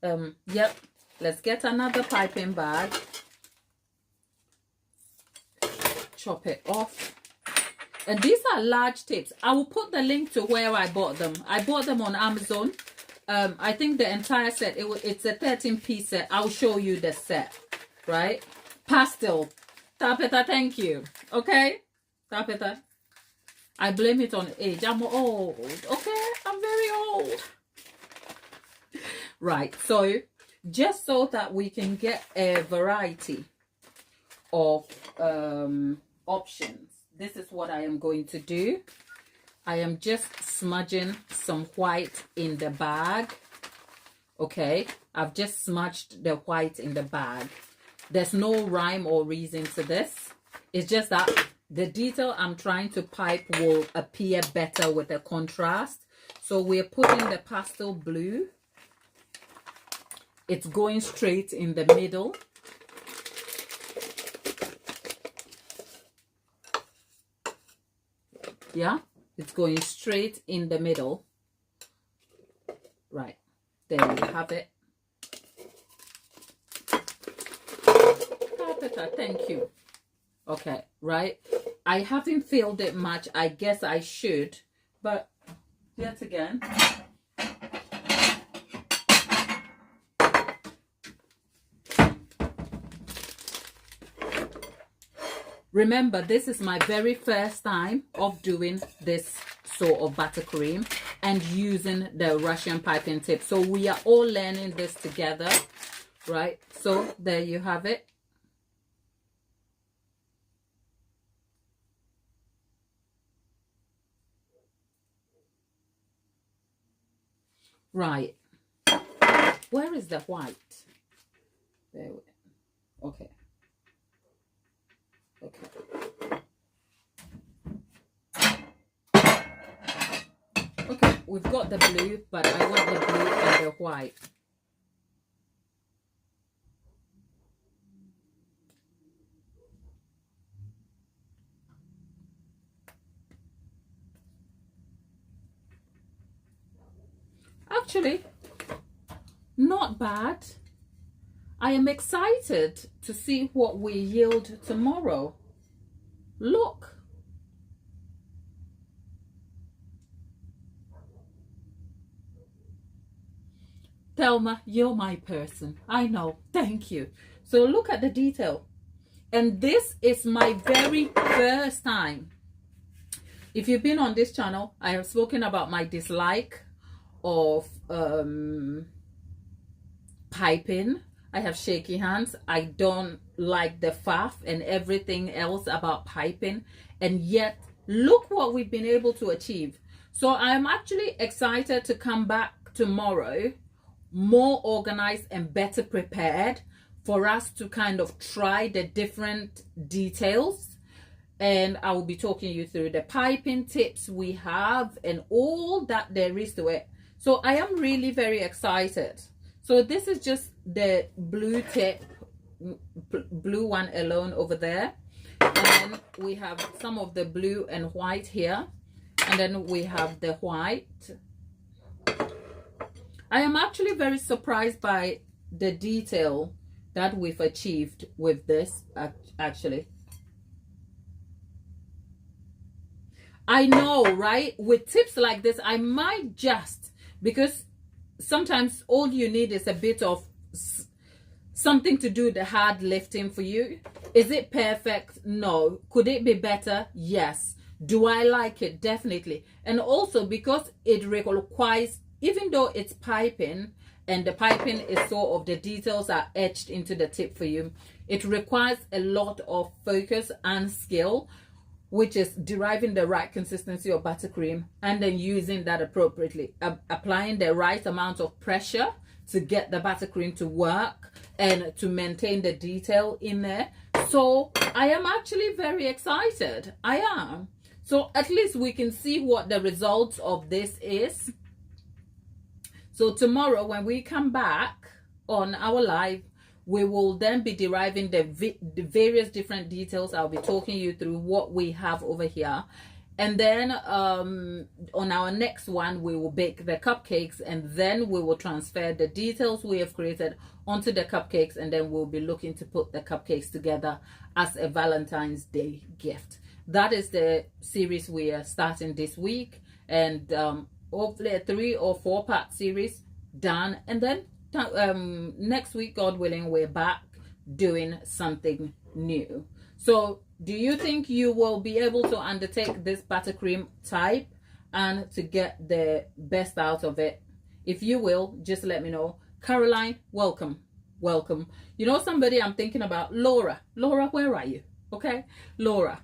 Yep, let's get another piping bag. Chop it off. And these are large tips. I will put the link to where I bought them. I bought them on Amazon. I think the entire set, it's a 13-piece set. I'll show you the set, right? Pastel. Tapeta, thank you. Okay? Tapeta. I blame it on age. I'm old. Okay? I'm very old. Right. So, just so that we can get a variety of options, this is what I am going to do. I am just smudging some white in the bag. Okay? I've just smudged the white in the bag. There's no rhyme or reason to this. It's just that the detail I'm trying to pipe will appear better with the contrast. So we're putting the pastel blue. It's going straight in the middle. Yeah, it's going straight in the middle. Right, there you have it. Thank you. Okay, right. I haven't filled it much. I guess I should, but yet again, remember, this is my very first time of doing this sort of buttercream and using the Russian piping tip. So we are all learning this together, right? So there you have it. Right. Where is the white? There. Okay. Okay. Okay, we've got the blue, but I want the blue and the white. Actually, not bad. I am excited to see what we yield tomorrow. Look. Thelma, you're my person. I know. Thank you. So look at the detail. And this is my very first time. If you've been on this channel, I have spoken about my dislike of piping. I have shaky hands. I don't like the faff and everything else about piping, and yet look what we've been able to achieve. So I'm actually excited to come back tomorrow more organized and better prepared for us to kind of try the different details. And I will be talking you through the piping tips we have and all that there is to it. So I am really very excited. So this is just the blue tip, blue one alone over there. And then we have some of the blue and white here. And then we have the white. I am actually very surprised by the detail that we've achieved with this, actually. I know, right? With tips like this, I might just, because sometimes all you need is a bit of something to do the hard lifting for you. Is it perfect? No. Could it be better? Yes. Do I like it? Definitely. And also because it requires, even though it's piping and the piping is sort of the details are etched into the tip for you, it requires a lot of focus and skill, which is deriving the right consistency of buttercream and then using that appropriately, applying the right amount of pressure to get the buttercream to work and to maintain the detail in there. So I am actually very excited. I am. So at least we can see what the results of this is. So tomorrow when we come back on our live, we will then be deriving the various different details. I'll be talking you through what we have over here. And then on our next one, we will bake the cupcakes, and then we will transfer the details we have created onto the cupcakes, and then we'll be looking to put the cupcakes together as a Valentine's Day gift. That is the series we are starting this week, and hopefully a 3 or 4 part series done. And then next week, God willing, we're back doing something new. So do you think you will be able to undertake this buttercream type and to get the best out of it? If you will, just let me know. Caroline, welcome. Welcome. You know somebody I'm thinking about? Laura. Laura, where are you? Okay. Laura,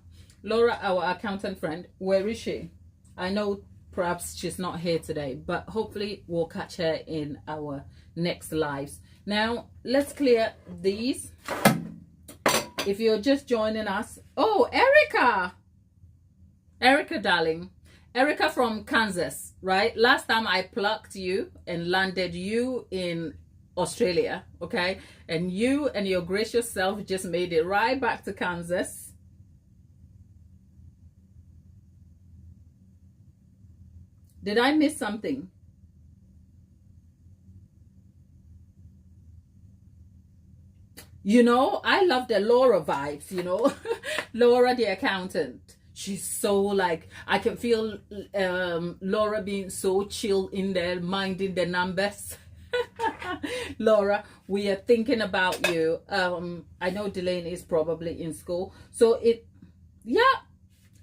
our accountant friend, where is she? I know perhaps she's not here today, but hopefully we'll catch her in our next lives. Now, let's clear these. If you're just joining us, oh, Erica, darling, Erica from Kansas, right? Last time I plucked you and landed you in Australia, okay? And you and your gracious self just made it right back to Kansas. Did I miss something? You know, I love the Laura vibes, you know. Laura, the accountant. She's so like, I can feel Laura being so chill in there, minding the numbers. Laura, we are thinking about you. I know Delaney is probably in school. So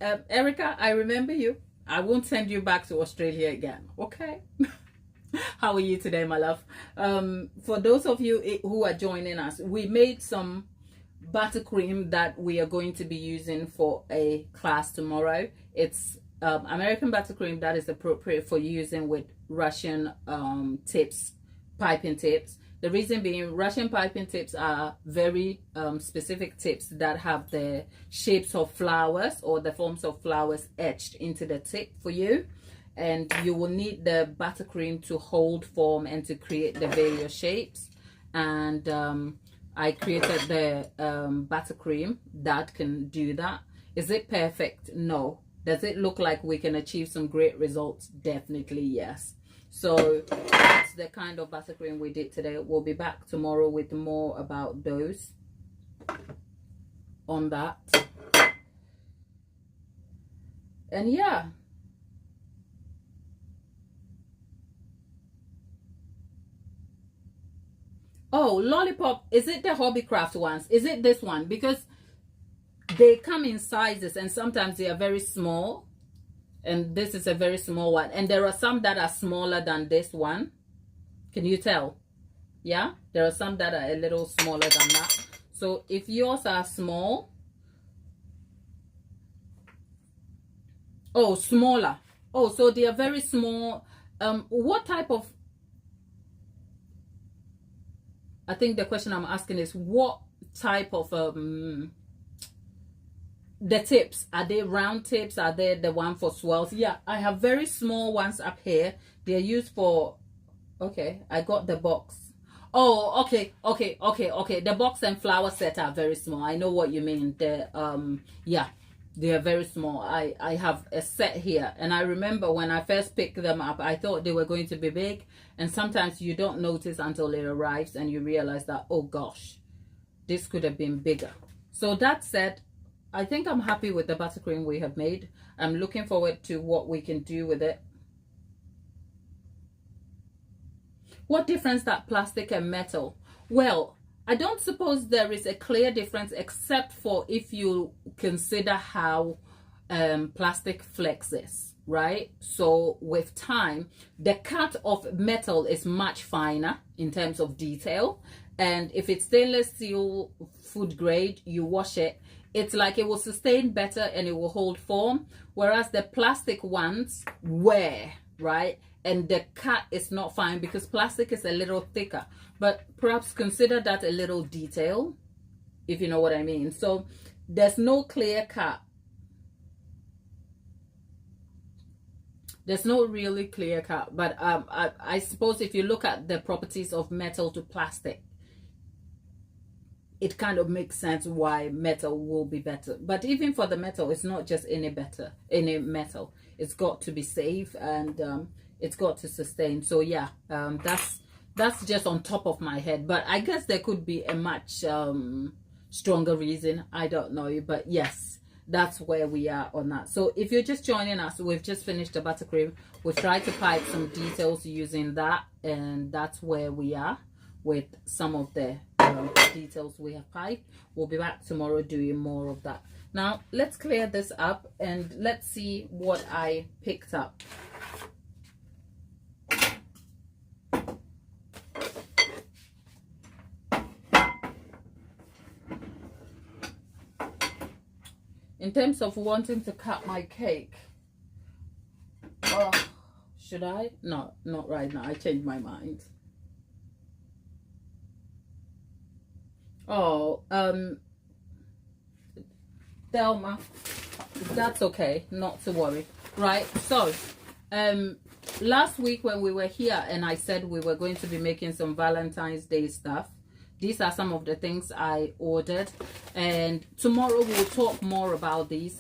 Erica, I remember you. I won't send you back to Australia again, okay? How are you today, my love? For those of you who are joining us, we made some buttercream that we are going to be using for a class tomorrow. It's American buttercream that is appropriate for using with Russian tips, piping tips. The reason being, Russian piping tips are very specific tips that have the shapes of flowers or the forms of flowers etched into the tip for you. And you will need the buttercream to hold form and to create the various shapes. And I created the buttercream that can do that. Is it perfect? No. Does it look like we can achieve some great results? Definitely yes. So that's the kind of buttercream we did today. We'll be back tomorrow with more about those on that. And yeah. Oh, lollipop, is it the Hobbycraft ones? Is it this one? Because they come in sizes and sometimes they are very small. And this is a very small one. And there are some that are smaller than this one. Can you tell? Yeah, there are some that are a little smaller than that. So if yours are small. Oh, smaller. Oh, so they are very small. What type of... I think the question I'm asking is what type of the tips? Are they round tips? Are they the one for swirls? Yeah, I have very small ones up here. They're used for... Okay, I got the box. Oh, okay. The box and flower set are very small. I know what you mean. Yeah, they are very small. I have a set here, and I remember when I first picked them up, I thought they were going to be big, and sometimes you don't notice until it arrives and you realize that, oh gosh, this could have been bigger. So that said, I think I'm happy with the buttercream we have made. I'm looking forward to what we can do with it. What difference that plastic and metal? Well, I don't suppose there is a clear difference, except for if you consider how plastic flexes, right? So with time, the cut of metal is much finer in terms of detail. And if it's stainless steel food grade, you wash it, it's like it will sustain better and it will hold form. Whereas the plastic ones wear, right? And the cut is not fine because plastic is a little thicker. But perhaps consider that a little detail, if you know what I mean. So there's no clear cut. There's no really clear cut, but I suppose if you look at the properties of metal to plastic, it kind of makes sense why metal will be better. But even for the metal, it's not just any metal. It's got to be safe, and it's got to sustain. So yeah, that's just on top of my head. But I guess there could be a much stronger reason. I don't know, but yes, that's where we are on that. So if you're just joining us, we've just finished the buttercream. We've tried to pipe some details using that, and that's where we are with some of the details we have piped. We'll be back tomorrow doing more of that. Now let's clear this up and let's see what I picked up. In terms of wanting to cut my cake, oh, should I? No, not right now. I changed my mind. Oh, Thelma, that's okay, not to worry. Right, so last week when we were here and I said we were going to be making some Valentine's Day stuff, these are some of the things I ordered, and tomorrow we'll talk more about these.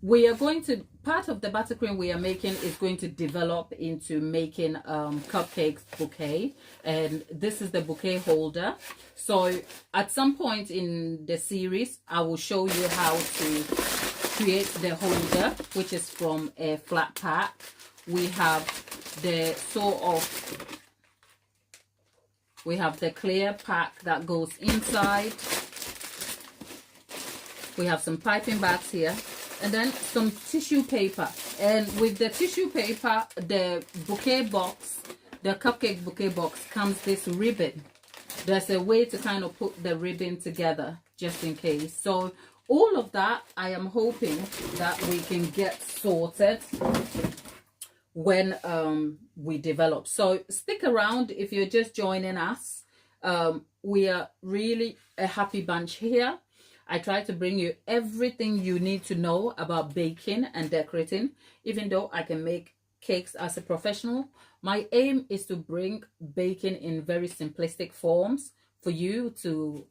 We are going to, part of the buttercream we are making is going to develop into making cupcakes bouquet, and this is the bouquet holder. So at some point in the series, I will show you how to create the holder, which is from a flat pack. We have the we have the clear pack that goes inside. We have some piping bags here, and then some tissue paper. And with the tissue paper, the bouquet box, the cupcake bouquet box, comes this ribbon. There's a way to kind of put the ribbon together just in case. So all of that, I am hoping that we can get sorted when we develop. So stick around if you're just joining us. We are really a happy bunch here. I try to bring you everything you need to know about baking and decorating. Even though I can make cakes as a professional, my aim is to bring baking in very simplistic forms for you to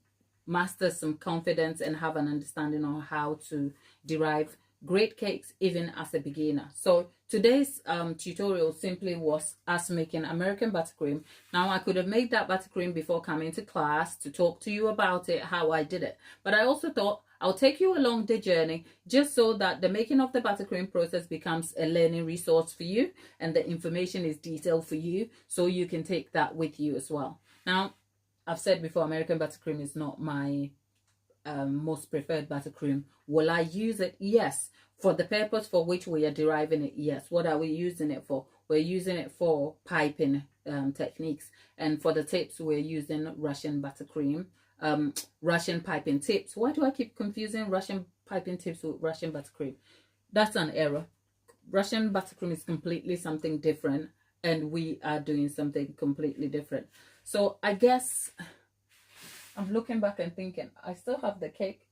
master some confidence and have an understanding on how to derive great cakes even as a beginner. So today's tutorial simply was us making American buttercream. Now I could have made that buttercream before coming to class to talk to you about it, how I did it, but I also thought I'll take you along the journey just so that the making of the buttercream process becomes a learning resource for you, and the information is detailed for you so you can take that with you as well. Now I've said before, American buttercream is not my most preferred buttercream. Will I use it? Yes. For the purpose for which we are deriving it, yes. What are we using it for? We're using it for piping techniques, and for the tips we're using Russian buttercream, Russian piping tips. Why do I keep confusing Russian piping tips with Russian buttercream? That's an error. Russian buttercream is completely something different, and we are doing something completely different. So I guess I'm looking back and thinking, I still have the cake.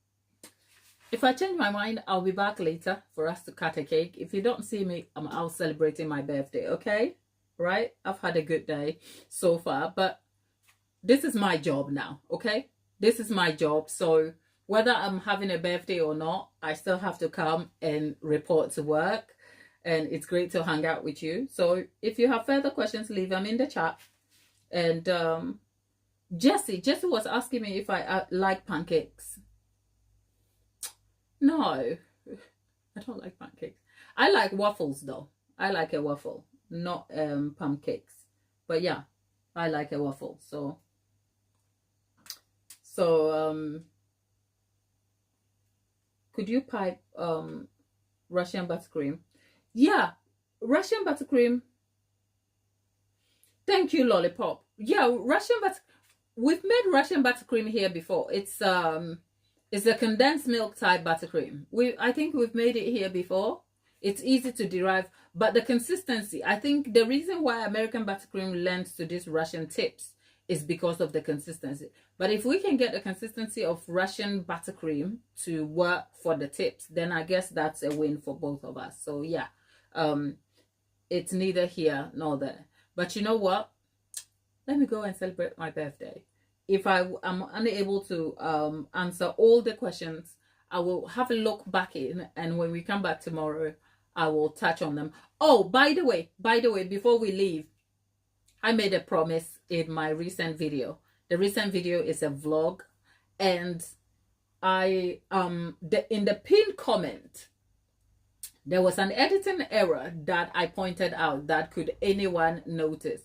If I change my mind, I'll be back later for us to cut a cake. If you don't see me, I'm out celebrating my birthday, okay? Right? I've had a good day so far, but this is my job now, okay? This is my job. So whether I'm having a birthday or not, I still have to come and report to work. And it's great to hang out with you. So if you have further questions, leave them in the chat. And Jesse was asking me if I like pancakes. No, I don't like pancakes. I like waffles though. I like a waffle, not pancakes. But yeah, I like a waffle. So could you pipe Russian buttercream? Yeah, Russian buttercream. Thank you, Lollipop. Yeah, we've made Russian buttercream here before. It's a condensed milk type buttercream. I think we've made it here before. It's easy to derive, but the consistency, I think the reason why American buttercream lends to these Russian tips is because of the consistency. But if we can get the consistency of Russian buttercream to work for the tips, then I guess that's a win for both of us. So yeah, it's neither here nor there. But you know what? Let me go and celebrate my birthday. If I am unable to answer all the questions, I will have a look back in, and when we come back tomorrow, I will touch on them. Oh, by the way, before we leave, I made a promise in my recent video. The recent video is a vlog, and I in the pinned comment, there was an editing error that I pointed out that could anyone notice.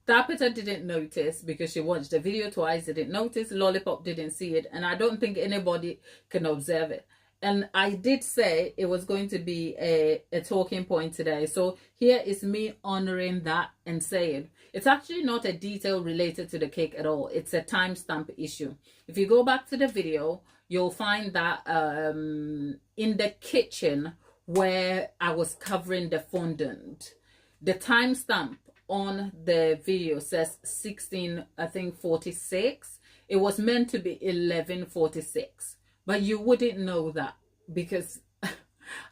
Tabitha didn't notice because she watched the video twice, didn't notice. Lollipop didn't see it, and I don't think anybody can observe it. And I did say it was going to be a talking point today. So here is me honoring that and saying it's actually not a detail related to the cake at all. It's a timestamp issue. If you go back to the video, you'll find that in the kitchen where I was covering the fondant, the timestamp on the video says 16, I think 46. It was meant to be 11:46, but you wouldn't know that because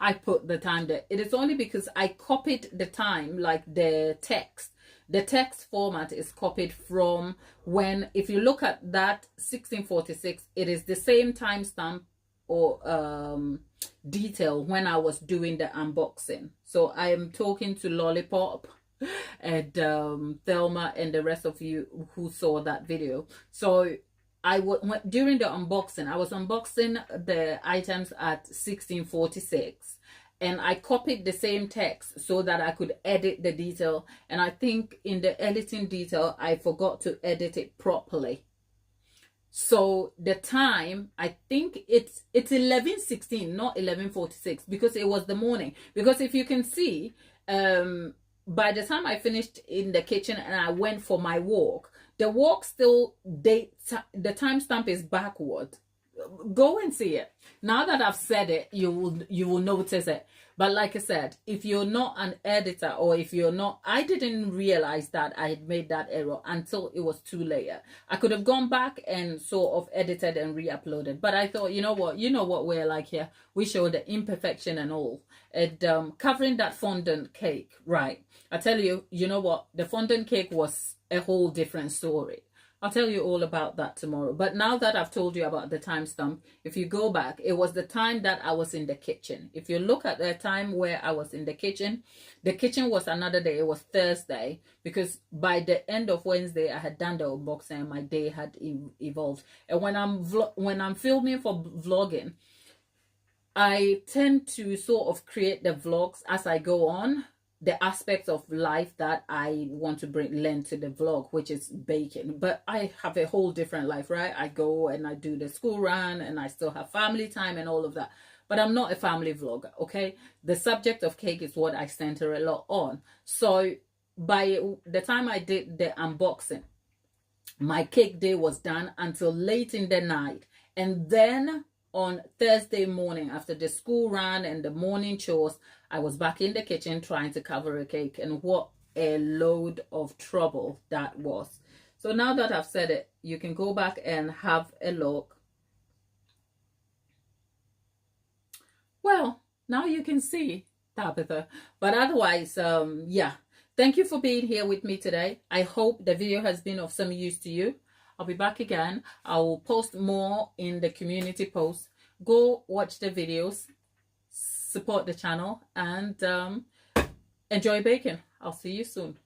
I put the time there. It is only because I copied the time, like the text format is copied from when, if you look at that 16:46, it is the same timestamp or detail when I was doing the unboxing. So I am talking to Lollipop and Thelma and the rest of you who saw that video. So during the unboxing, I was unboxing the items at 16:46, and I copied the same text so that I could edit the detail. And I think in the editing detail, I forgot to edit it properly. So the time, I think it's 11:16, not 11:46, because it was the morning. Because if you can see, by the time I finished in the kitchen and I went for my walk, the walk still dates, the timestamp is backward. Go and see it. Now that I've said it, you will notice it. But like I said, if you're not an editor, or if you're not, I didn't realize that I had made that error until it was too late. I could have gone back and sort of edited and re-uploaded, but I thought, you know what we're like here. We show the imperfection and all. And covering that fondant cake, right? I tell you, you know what? The fondant cake was a whole different story. I'll tell you all about that tomorrow. But now that I've told you about the timestamp, if you go back, it was the time that I was in the kitchen. If you look at the time where I was in the kitchen was another day. It was Thursday, because by the end of Wednesday, I had done the unboxing and my day had evolved. And when I'm filming for vlogging, I tend to sort of create the vlogs as I go on, the aspects of life that I want to lend to the vlog, which is baking. But I have a whole different life, right? I go and I do the school run and I still have family time and all of that. But I'm not a family vlogger, okay? The subject of cake is what I center a lot on. So by the time I did the unboxing, my cake day was done until late in the night. And then on Thursday morning, after the school run and the morning chores, I was back in the kitchen trying to cover a cake, and what a load of trouble that was. So now that I've said it, you can go back and have a look. Well, now you can see Tabitha. But otherwise, yeah. Thank you for being here with me today. I hope the video has been of some use to you. I'll be back again. I will post more in the community post. Go watch the videos, support the channel, and enjoy baking. I'll see you soon.